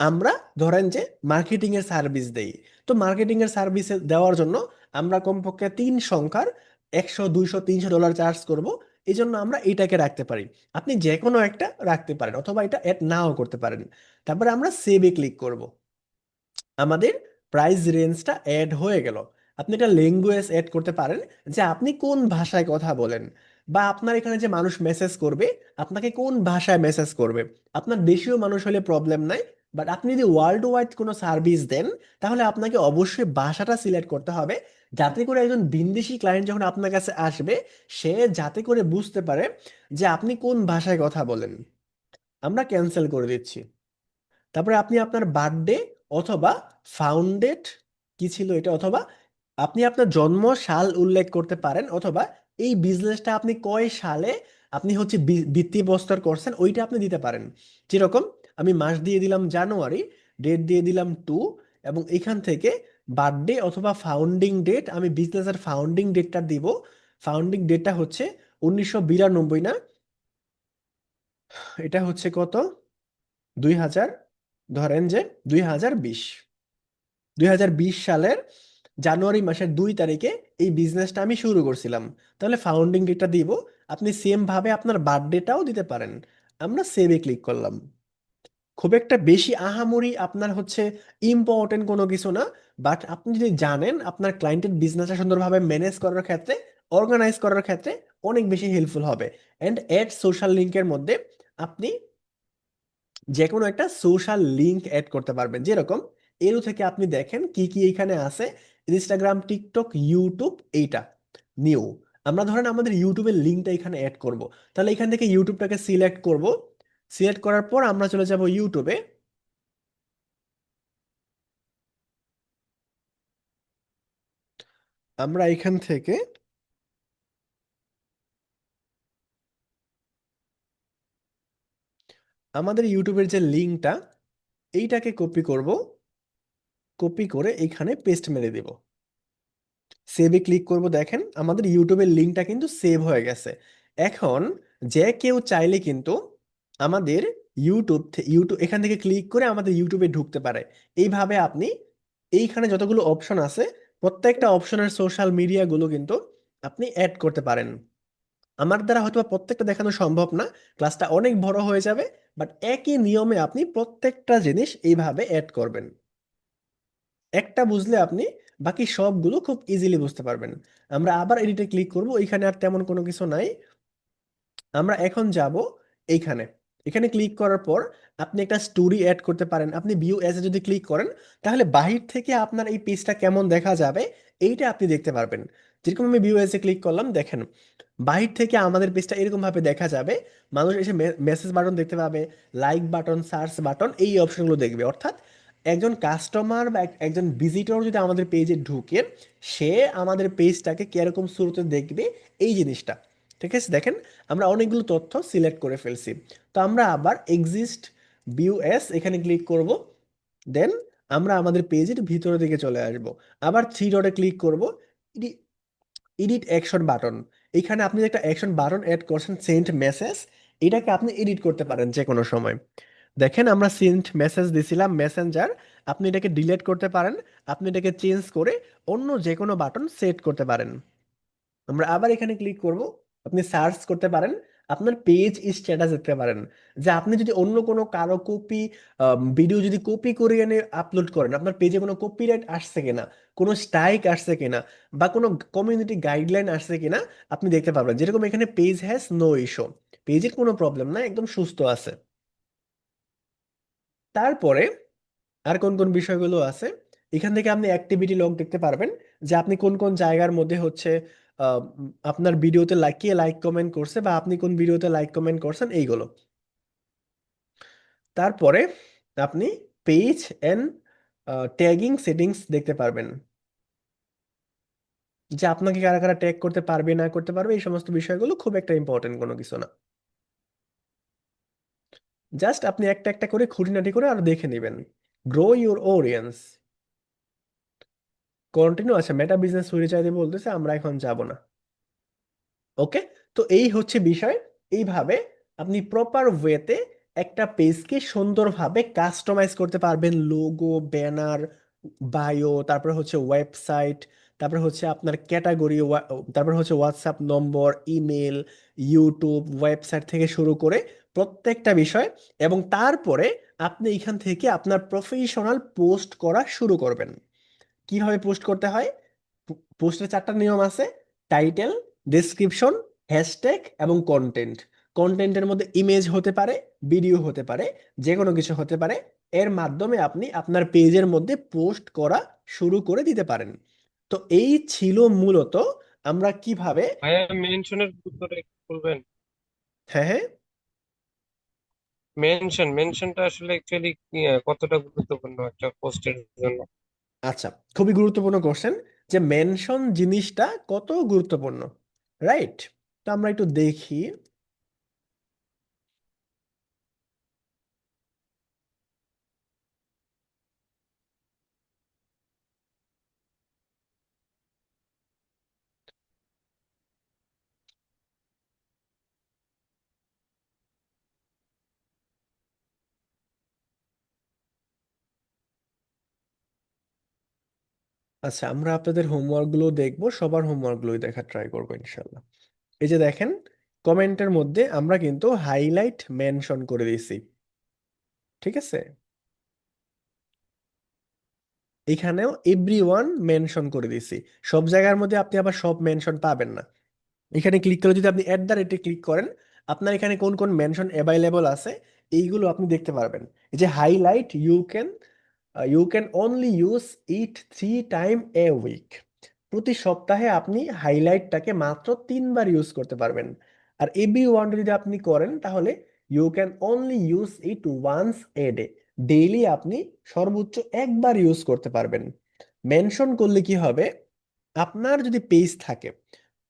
আমরা ধরেন যে মার্কেটিং এর সার্ভিস দেই, তো মার্কেটিং এর সার্ভিস দেওয়ার জন্য আমরা কমপক্ষে 3 সংখ্যার 100 200 300 ডলার চার্জ করব। এই জন্য আমরা এটাকে রাখতে পারি। আপনি যে কোনো একটা রাখতে পারেন, অথবা এটা অ্যাড নাও করতে পারেন। তারপরে আমরা সেভে ক্লিক করব। আমাদের প্রাইস রেঞ্জটা অ্যাড হয়ে গেল। আপনি এটা ল্যাঙ্গুয়েজ অ্যাড করতে পারেন, যে আপনি কোন ভাষায় কথা বলেন, বা আপনার এখানে যে মানুষ মেসেজ করবে আপনাকে কোন ভাষায় মেসেজ করবে। আপনার দেশীয় মানুষ হলে প্রবলেম নাই, বাট আপনি যদি ওয়ার্ল্ড ওয়াইড কোনো সার্ভিস দেন তাহলে আপনাকে অবশ্যই ভাষাটা সিলেক্ট করতে হবে, যাতে করে একজন ভিনদেশি ক্লায়েন্ট যখন আপনার কাছে আসবে সে যাতে করে বুঝতে পারে যে আপনি কোন ভাষায় কথা বলেন। আমরা ক্যান্সেল করে দিচ্ছি। তারপরে আপনি আপনার বার্থডে, অথবা ফাউন্ডেড, কি ছিল এটা, অথবা আপনি আপনার জন্ম সাল উল্লেখ করতে পারেন, অথবা এই বিজনেসটা আপনি কয় সালে আপনি হচ্ছে ভিত্তিপ্রস্তর করছেন ওইটা আপনি দিতে পারেন। যেরকম আমি মাস দিয়ে দিলাম জানুয়ারি, ডেট দিয়ে দিলাম 2, এবং এখান থেকে বার্থডে অথবা ফাউন্ডিং ডেট, আমি বিজনেসের ফাউন্ডিং ডেটটা দিব। ফাউন্ডিং ডেটটা হচ্ছে 1992, না, এটা হচ্ছে কত, 2000, ধরেন যে 2020, 2020 সালের জানুয়ারি মাসের 2 তারিখে এই বিজনেসটা আমি শুরু করছিলাম। তাহলে ফাউন্ডিং ডেটটা দিব। আপনি সেম ভাবে আপনার বার্থডেটাও দিতে পারেন। আমরা সেভে ক্লিক করলাম। খুব একটা বেশি আহামরি আপনার হচ্ছে ইম্পর্টেন্ট কোনো কিছু না, বাট আপনি যদি জানেন আপনার ক্লায়েন্টের বিজনেসটা সুন্দরভাবে ম্যানেজ করার ক্ষেত্রে, অর্গানাইজ করার ক্ষেত্রে অনেক বেশি হেল্পফুল হবে। অ্যান্ড অ্যাড সোশ্যাল লিঙ্কের মধ্যে আপনি যে কোনো একটা সোশ্যাল লিংক অ্যাড করতে পারবেন। যেরকম এরু থেকে আপনি দেখেন কি কি এখানে আছে, ইনস্টাগ্রাম, টিকটক, ইউটিউব, এইটা নিউ। আমরা ধরেন আমাদের ইউটিউবের লিঙ্কটা এখানে অ্যাড করব। তাহলে এখান থেকে ইউটিউবটাকে সিলেক্ট করব। সিলেক্ট করার পর আমরা চলে যাব ইউটিউবে। আমরা এখান থেকে আমাদের ইউটিউবের যে লিঙ্কটা, এইটাকে কপি করব। কপি করে এখানে পেস্ট মেরে দেব। সেভে ক্লিক করব। দেখেন আমাদের ইউটিউবের লিঙ্কটা কিন্তু সেভ হয়ে গেছে। এখন যে কেউ চাইলে কিন্তু আমাদের ইউটিউব এখান থেকে ক্লিক করে আমাদের ইউটিউবে ঢুকতে পারে। এইভাবে আপনি এইখানে যতগুলো অপশন আছে প্রত্যেকটা অপশনের সোশ্যাল মিডিয়া গুলো কিন্তু আপনি অ্যাড করতে পারেন। আমার দ্বারা হয়তো বা প্রত্যেকটা দেখানো সম্ভব না, ক্লাসটা অনেক বড় হয়ে যাবে, বাট একই নিয়মে আপনি প্রত্যেকটা জিনিস এইভাবে অ্যাড করবেন। একটা বুঝলে আপনি বাকি সবগুলো খুব ইজিলি বুঝতে পারবেন। আমরা আবার এডিটে ক্লিক করব, এখানে আর তেমন কোনো কিছু নাই। আমরা এখন যাব এইখানে। এখানে ক্লিক করার পর আপনি একটা স্টোরি অ্যাড করতে পারেন। আপনি ভিউ অ্যাজ এ যদি ক্লিক করেন, তাহলে বাহির থেকে আপনার এই পেজটা কেমন দেখা যাবে এইটা আপনি দেখতে পারবেন। যেরকম আমি ভিউ অ্যাজ এ ক্লিক করলাম, দেখেন বাহির থেকে আমাদের পেজটা এরকম ভাবে দেখা যাবে। মানুষ এসে মেসেজ বাটন দেখতে পাবে, লাইক বাটন, সার্চ বাটন, এই অপশনগুলো দেখবে। অর্থাৎ একজন কাস্টমার বা একজন ভিজিটর যদি আমাদের পেজে ঢুকে, সে আমাদের পেজটাকে কিরকম শুরুতে দেখবে, এই জিনিসটা। ঠিক আছে, দেখেন আমরা অনেকগুলো তথ্য সিলেক্ট করে ফেলছি। তো আমরা আবার এক্সিস্ট ভিউ এস এখানে ক্লিক করব। দেন আমরা আমাদের পেজের ভিতরের দিকে চলে আসব। আবার থ্রি ডটে ক্লিক করব, এডিট অ্যাকশন বাটন। এখানে আপনি যে একটা অ্যাকশন বাটন অ্যাড করছেন, সেন্ড মেসেজ, এটাকে আপনি এডিট করতে পারেন যে কোনো সময়। দেখেন আমরা সেন্ড মেসেজ দিছিলাম মেসেঞ্জার, আপনি এটাকে ডিলিট করতে পারেন, আপনি এটাকে চেঞ্জ করে অন্য যে কোনো বাটন সেট করতে পারেন। আমরা আবার এখানে ক্লিক করব, আপনি সার্চ করতে পারেন, আপনার পেজ স্ট্যাটাস দেখতে পারেন। যে আপনি যদি অন্য কোনো কারো কপি ভিডিও যদি কপি করে এনে আপলোড করেন, আপনার পেজে কোনো কপিরাইট আসছে কিনা, কোনো স্ট্রাইক আসছে কিনা, বা কোনো কমিউনিটি গাইডলাইন আসছে কিনা আপনি দেখতে পারবেন। যেরকম এখানে পেজ হ্যাজ নো ইস্যু, পেজের কোনো প্রবলেম না, একদম সুস্থ আছে। তারপরে আর কোন কোন বিষয়গুলো আছে, এখান থেকে আপনি অ্যাক্টিভিটি লগ দেখতে পারবেন, যে আপনি কোন কোন জায়গার মধ্যে হচ্ছে আপনার ভিডিওতে কে লাইক কমেন্ট করছে, বা আপনি কোন ভিডিওতে লাইক কমেন্ট করছেন, এইগুলো। তারপরে আপনি পেজ এন্ড ট্যাগিং সেটিংস দেখতে পারবেন, যে আপনাকে কারা কারা ট্যাগ করতে পারবে না করতে পারবে, এই সমস্ত বিষয়গুলো খুব একটা ইম্পর্টেন্ট কোনো কিছু না। জাস্ট আপনি একটা একটা করে খুঁটিনাটি করে আর দেখে নেবেন। Grow your audience, continue. আচ্ছা, মেটা বিজনেস পরিচয় দিয়ে বলতেছে, আমরা এখন যাব না। ওকে, তো এই হচ্ছে বিষয়। এইভাবে আপনি প্রপার ওয়েতে একটা পেজকে সুন্দরভাবে কাস্টমাইজ করতে পারবেন। লোগো, ব্যানার, বায়ো, তারপর হচ্ছে ওয়েবসাইট, তারপর হচ্ছে আপনার ক্যাটাগরি, তারপর হচ্ছে হোয়াটসঅ্যাপ নম্বর, ইমেল, ইউটিউব, ওয়েবসাইট থেকে শুরু করে প্রত্যেকটা বিষয়। এবং তারপরে আপনি এখান থেকে আপনার প্রফেশনাল পোস্ট করা শুরু করবেন। কিভাবে পোস্ট করতে হয়? পোস্টের চারটা নিয়ম আছে: টাইটেল, ডেসক্রিপশন, হ্যাশট্যাগ এবং কন্টেন্ট। কন্টেন্টের মধ্যে ইমেজ হতে পারে, ভিডিও হতে পারে, যে কোনো কিছু হতে পারে। এর মাধ্যমে আপনি আপনার পেজের মধ্যে পোস্ট করা শুরু করে দিতে পারেন। তো এই ছিল মূলত আমরা কিভাবে। ভাইয়া মেনশনের গুরুত্বটা একটু বলবেন? হ্যাঁ, হ্যাঁ। মেনশনটা আসলে অ্যাকচুয়ালি কতটা গুরুত্বপূর্ণ একটা পোস্টের জন্য? আচ্ছা, খুবই গুরুত্বপূর্ণ কোশ্চেন, যে মেনশন জিনিসটা কত গুরুত্বপূর্ণ, রাইট? তো আমরা একটু দেখি। আচ্ছা, আমরা আপনাদের হোমওয়ার্ক গুলো দেখবো, সবার হোমওয়ার্ক গুলোই দেখার ট্রাই করবো ইনশাল্লাহ। এই যে দেখেন, কমেন্টের মধ্যে আমরা কিন্তু হাইলাইট মেনশন করে দিয়েছি। ঠিক আছে, এখানেও এভরিওয়ান মেনশন করে দিয়েছি। সব জায়গার মধ্যে আপনি আবার সব মেনশন পাবেন না। এখানে ক্লিক করে যদি আপনি অ্যাট দ্য রেটে ক্লিক করেন, আপনার এখানে কোন কোন মেনশন অ্যাভাইলেবল আছে এইগুলো আপনি দেখতে পারবেন। এই যে highlight, you can only use it 3 time a week. প্রতি সপ্তাহে আপনি হাইলাইটটাকে মাত্র 3 বার ইউজ করতে পারবেন। আর এভরি ওয়ান যদি আপনি করেন, তাহলে you can only use it once a day. Daily আপনি সর্বোচ্চ একবার ইউজ করতে পারবেন। মেনশন করলে কি হবে, আপনার যদি পেজ থাকে,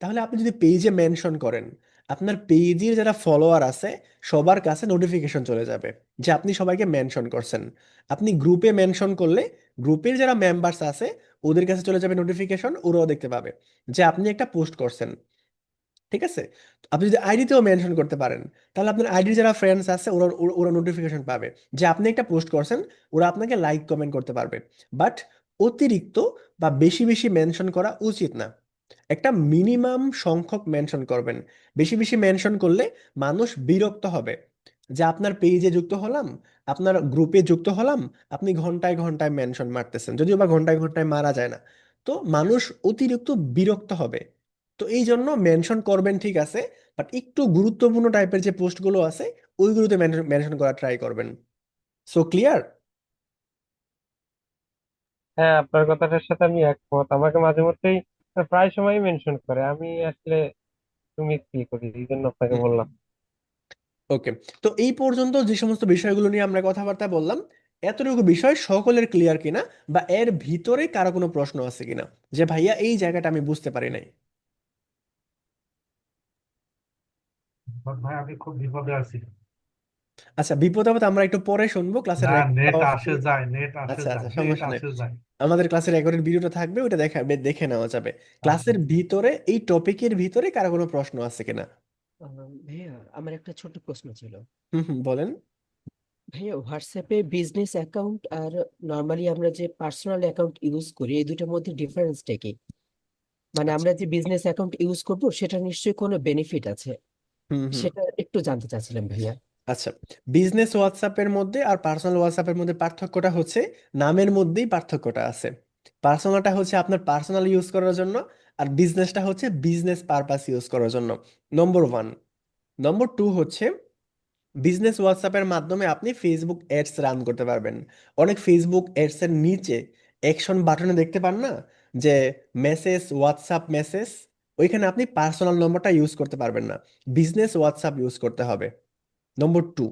তাহলে আপনি যদি পেজে মেনশন করেন, আপনার পেজের যারা ফলোয়ার আছে সবার কাছে নোটিফিকেশন চলে যাবে যে আপনি সবাইকে মেনশন করছেন। আপনি গ্রুপে মেনশন করলে গ্রুপের যারা মেম্বার্স আছে ওদের কাছে চলে যাবে নোটিফিকেশন, ওরাও দেখতে পাবে যে আপনি একটা পোস্ট করছেন। ঠিক আছে, আপনি যদি আইডিতেও মেনশন করতে পারেন, তাহলে আপনার আইডির যারা ফ্রেন্ডস আছে ওরা ওরা নোটিফিকেশন পাবে যে আপনি একটা পোস্ট করছেন, ওরা আপনাকে লাইক কমেন্ট করতে পারবে। বাট অতিরিক্ত বা বেশি বেশি মেনশন করা উচিত না। একটা মিনিমাম সংখ্যক মেনশন করবেন। বেশি বেশি মেনশন করলে মানুষ বিরক্ত হবে, যে আপনার পেজে যুক্ত হলাম, আপনার গ্রুপে যুক্ত হলাম, আপনি ঘন্টায় ঘন্টায় মেনশন মারতেছেন, যদিও বা ঘন্টায় ঘন্টায় মারা যায় না। তো মানুষ অতিরিক্ত বিরক্ত হবে। তো এই জন্য মেনশন করবেন ঠিক আছে, বাট একটু গুরুত্বপূর্ণ টাইপের যে পোস্টগুলো আছে ওইগুলোতে মেনশন করা ট্রাই করবেন। So clear? হ্যাঁ, আপনার কথাটার সাথে আমি একমত। আমাকে মাঝে মধ্যেই প্রায় সময় মেনশন করে, আমি আসলে একটু মিস ফিল করি, এই জন্য আপনাকে বললাম। ওকে। তো এই পর্যন্ত যে সমস্ত বিষয়গুলো নিয়ে আমরা কথাবার্তা বললাম, এতটুকু বিষয় সকলের ক্লিয়ার কিনা, বা এর ভিতরে কারো কোনো প্রশ্ন আছে কিনা, যে ভাইয়া এই জায়গাটা আমি বুঝতে পারি নাই? ভাই আমি খুব বিপদে আছি। আচ্ছা, বিপদ আপদ আমরা একটু পরে শুনবো, ক্লাসের না, রেকর্ড নেট অফ। আসে যায়, নেট আসে আচ্ছা যায়, আচ্ছা, নেট সমস্যা নেই। আসে যায়। আমাদের ক্লাসের রেকর্ডের ভিডিওটা থাকবে, ওটা দেখে নেওয়া যাবে। আচ্ছা। ক্লাসের ভিতরে এই টপিকের ভিতরে কারো কোনো প্রশ্ন আছে কিনা? ভাইয়া আমার একটা ছোট্ট প্রশ্ন ছিল। হুম হুম, বলেন। ভাইয়া হোয়াটসঅ্যাপে বিজনেস অ্যাকাউন্ট আর নর্মালি আমরা যে পার্সোনাল অ্যাকাউন্ট ইউজ করি এই দুটোর মধ্যে ডিফারেন্সটা কি? মানে আচ্ছা। আমরা যে বিজনেস অ্যাকাউন্ট ইউজ করব সেটা নিশ্চয়ই কোনো বেনিফিট আছে, হুম হুম। সেটা একটু জানতে চাচ্ছিলাম ভাইয়া। আচ্ছা, বিজনেস হোয়াটসঅ্যাপের মধ্যে আর পার্সোনাল হোয়াটসঅ্যাপের মধ্যে পার্থক্যটা হচ্ছে নামের মধ্যেই পার্থক্যটা আছে। পার্সোনালটা হচ্ছে আপনার পার্সোনাল ইউজ করার জন্য, আর বিজনেসটা হচ্ছে বিজনেস পারপাস ইউজ করার জন্য। নম্বর ওয়ান। নম্বর টু হচ্ছে বিজনেস হোয়াটসঅ্যাপের মাধ্যমে আপনি ফেসবুক অ্যাডস রান করতে পারবেন। অনেক ফেসবুক অ্যাডস এর নিচে অ্যাকশন বাটনে দেখতে পান না, যে মেসেজ, হোয়াটসঅ্যাপ মেসেজ, ওইখানে আপনি পার্সোনাল নম্বরটা ইউজ করতে পারবেন না, বিজনেস হোয়াটসঅ্যাপ ইউজ করতে হবে। নম্বর টু।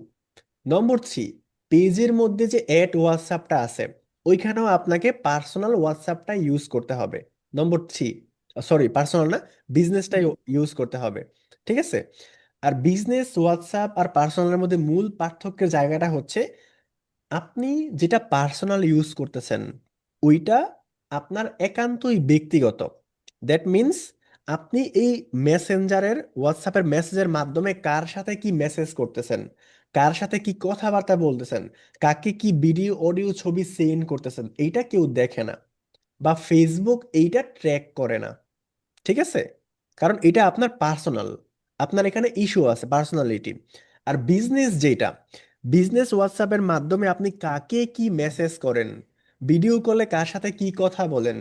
নম্বর থ্রি, পেজের মধ্যে যে অ্যাড হোয়াটসঅ্যাপটা আছে ওইখানেও আপনাকে পার্সোনাল হোয়াটসঅ্যাপটা ইউজ করতে হবে। নম্বর থ্রি, সরি পার্সোনাল না, বিজনেসটাই ইউজ করতে হবে। ঠিক আছে? আর বিজনেস হোয়াটসঅ্যাপ আর পার্সোনালের মধ্যে মূল পার্থক্যের জায়গাটা হচ্ছে, আপনি যেটা পার্সোনাল ইউজ করতেছেন ওইটা আপনার একান্তই ব্যক্তিগত। দ্যাট মিন্স আপনি এই মেসেঞ্জারের, হোয়াটসঅ্যাপের মেসেজের মাধ্যমে কার সাথে কি মেসেজ করতেছেন, কার সাথে কি কথাবার্তা বলতেছেন, কাকে কি ভিডিও অডিও ছবি সেন্ড করতেছেন, এইটা কেউ দেখে না, বা ফেসবুক এইটা ট্র্যাক করে না। ঠিক আছে? কারণ এটা আপনার পার্সোনাল, আপনার এখানে ইস্যু আছে পার্সোনালিটি। আর বিজনেস যেটা, বিজনেস হোয়াটসঅ্যাপের মাধ্যমে আপনি কাকে কি মেসেজ করেন, ভিডিও কলে কার সাথে কি কথা বলেন,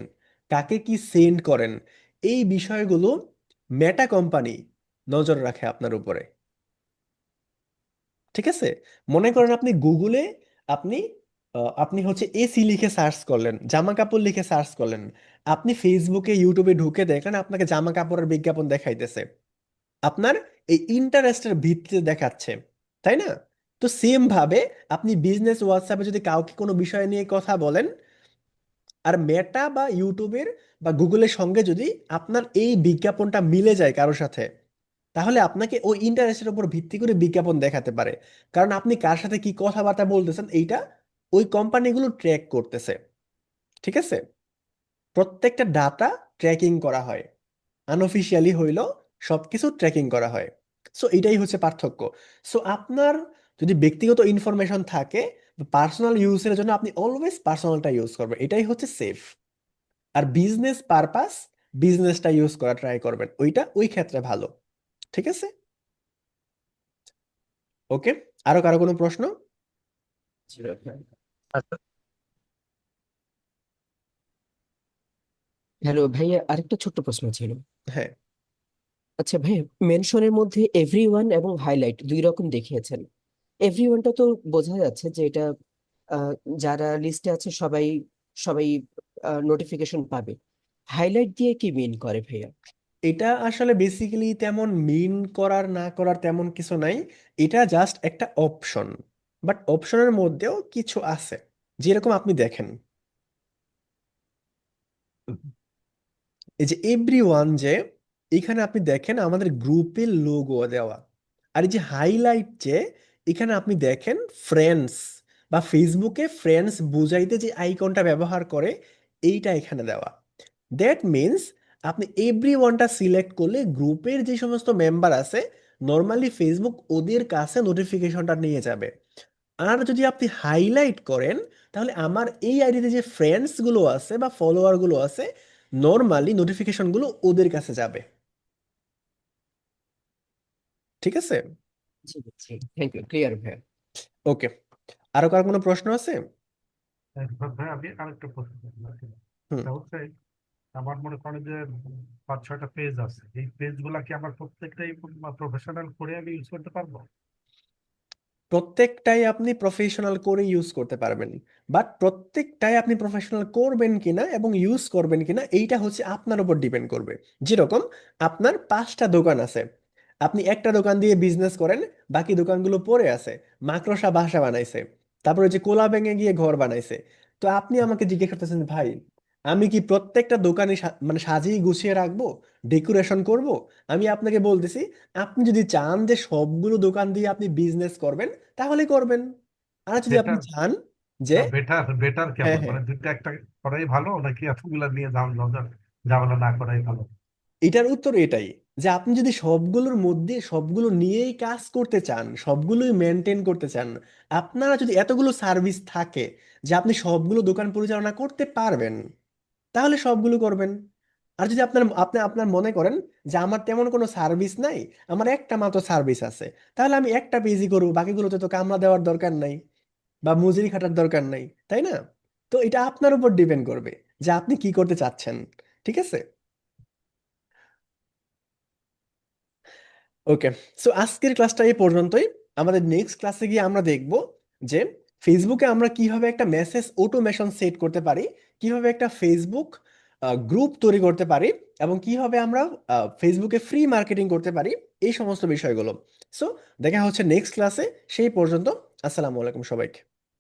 কাকে কি সেন্ড করেন, এই বিষয়গুলো মেটা কোম্পানি নজর রাখে আপনার উপরে। ঠিক আছে? মনে করেন আপনি গুগলে, আপনি আপনি হচ্ছে এসি লিখে সার্চ করলেন, জামা কাপড় লিখে সার্চ করলেন, আপনি ফেসবুকে ইউটিউবে ঢুকে দেখলেন আপনাকে জামা কাপড়ের বিজ্ঞাপন দেখাইতেছে, আপনার এই ইন্টারেস্টের ভিত্তিতে দেখাচ্ছে, তাই না? তো সেম ভাবে আপনি বিজনেস হোয়াটসঅ্যাপে যদি কাউকে কোনো বিষয় নিয়ে কথা বলেন, আর মেটা বা ইউটিউবের বা গুগলের সঙ্গে যদি আপনার এই বিজ্ঞাপনটা মিলে যায় কারোর সাথে, তাহলে আপনাকে ওই ইন্টারেস্টের উপর ভিত্তি করে বিজ্ঞাপন দেখাতে পারে। কারণ আপনি কার সাথে কি কথাবার্তা বলতেছেন এইটা ওই কোম্পানিগুলো ট্র্যাক করতেছে। ঠিক আছে? প্রত্যেকটা ডাটা ট্র্যাকিং করা হয়, আনঅফিসিয়ালি হইলেও সবকিছু ট্র্যাকিং করা হয়। সো এটাই হচ্ছে পার্থক্য। সো আপনার যদি ব্যক্তিগত ইনফরমেশন থাকে, পার্সোনাল ইউজের জন্য আপনি অলওয়েজ পার্সোনালটা ইউজ করবেন, এটাই হচ্ছে সেফ। আর বিজনেস পারপাস, বিজনেসটা ইউজ করা ট্রাই করবেন, ওইটা ওই ক্ষেত্রে ভালো। ঠিক আছে? ওকে। আরো কারো কোনো প্রশ্ন? ছিল ভাইয়া। আচ্ছা, হ্যালো ভাইয়া, আরেকটা ছোট্ট প্রশ্ন ছিল। হ্যাঁ। আচ্ছা ভাইয়া, মেনশনের মধ্যে এভরিওয়ান এবং হাইলাইট দুই রকম দেখিয়েছেন। এভরিওয়ানটা তো বোঝা যাচ্ছে যে এটা আহ, যারা লিস্টে আছে সবাই সবাই নোটিফিকেশন পাবে। হাইলাইট দিয়ে কি মিন করে ভাইয়া? এটা আসলে বেসিক্যালি তেমন মিন করার না করার তেমন কিছু নাই, এটা জাস্ট একটা অপশন। বাট অপশনের মধ্যেও কিছু আছে, যেরকম আপনি দেখেন এই যে এভরিওয়ান, যে এখানে আপনি দেখেন আমাদের গ্রুপের লোগো দেওয়া। আর এই যে হাইলাইট, যে এখানে আপনি দেখেন ফ্রেন্ডস, বা ফেসবুকে ফ্রেন্ডস বুঝাইতে যে আইকনটা ব্যবহার করে এইটা এখানে দেওয়া। দ্যাট মিন্স আপনি এভরিওয়ানটা সিলেক্ট করলে গ্রুপের যে সমস্ত মেম্বার আছে নর্মালি ফেসবুক ওদের কাছে নোটিফিকেশনটা নিয়ে যাবে। আর যদি আপনি হাইলাইট করেন তাহলে আমার এই আইডিতে যে ফ্রেন্ডস গুলো আছে বা ফলোয়ার গুলো আছে, নর্মালি নোটিফিকেশন গুলো ওদের কাছে যাবে। ঠিক আছে? জি জি, থ্যাংক ইউ, ক্লিয়ার ভাইয়া। ওকে, আরো কার কোনো প্রশ্ন আছে? এরপর ভাই আমি আরেকটা প্রশ্ন করবো আর কি। হুম। সেটা হচ্ছে আমার মনে করেন যে 5-6টা পেজ আছে, এই পেজ গুলা কি আমার প্রত্যেকটাই প্রফেশনাল করে আমি ইউজ করতে পারবো? প্রত্যেকটাই আপনি প্রফেশনাল করে ইউজ করতে পারবেন, বাট প্রত্যেকটাই আপনি প্রফেশনাল করবেন কিনা এবং ইউজ করবেন কিনা এইটা হচ্ছে আপনার উপর ডিপেন্ড করবে। যেরকম আপনার 5টা দোকান আছে, আপনি একটা দোকান দিয়ে বিজনেস করেন, বাকি দোকানগুলো পড়ে আছে, মাকড়সা বাসা বানাইছে, তারপরে যে কোলা ভেঙে গিয়ে ঘর বানাইছে। তো আপনি আমাকে জিজ্ঞেস করতেছেন, ভাই আমি কি প্রত্যেকটা দোকানে মানে সাজিয়ে গুছিয়ে রাখবো, ডেকোরেশন করব? আমি আপনাকে বলতেছি, আপনি যদি চান যে সবগুলো দোকান দিয়ে আপনি বিজনেস করবেন তাহলে করবেন। আর যদি আপনি বেটার চান যে, না, বেটার বেটার হ্যাঁ কেমন, হ্যাঁ, মানে দুইটা একটা করাই ভালো নাকি এতগুলা নিয়ে ঝামেলা না করাই ভালো? এটার উত্তর এটাই, যে আপনি যদি সবগুলোর মধ্যে সবগুলো নিয়েই কাজ করতে চান, সবগুলোই মেনটেন করতে চান, আপনারা যদি এতগুলো সার্ভিস থাকে যে আপনি সবগুলো দোকান পরিচালনা করতে পারবেন, তাহলে সবগুলো করবেন। আর যদি আপনার মনে করেন যে আমার তেমন কোনো সার্ভিস নাই, আমার একটা মাত্র সার্ভিস আছে, তাহলে আমি একটা পেজই করবো, বাকিগুলোতে তো কামলা দেওয়ার দরকার নাই বা মজুরি খাটার দরকার নাই, তাই না? তো এটা আপনার উপর ডিপেন্ড করবে যে আপনি কি করতে চাচ্ছেন। ঠিক আছে? ওকে, সো আজকের ক্লাসটা এই পর্যন্তই। আমাদের নেক্সট ক্লাসে গিয়ে আমরা দেখব যে ফেসবুকে আমরা কিভাবে একটা মেসেজ অটোমেশন সেট করতে পারি, কিভাবে একটা ফেসবুক গ্রুপ তৈরি করতে পারি, এবং কিভাবে আমরা ফেসবুকে ফ্রি মার্কেটিং করতে পারি, এই সমস্ত বিষয়গুলো। সো দেখা হচ্ছে নেক্সট ক্লাসে। সেই পর্যন্ত আসসালামু আলাইকুম সবাইকে।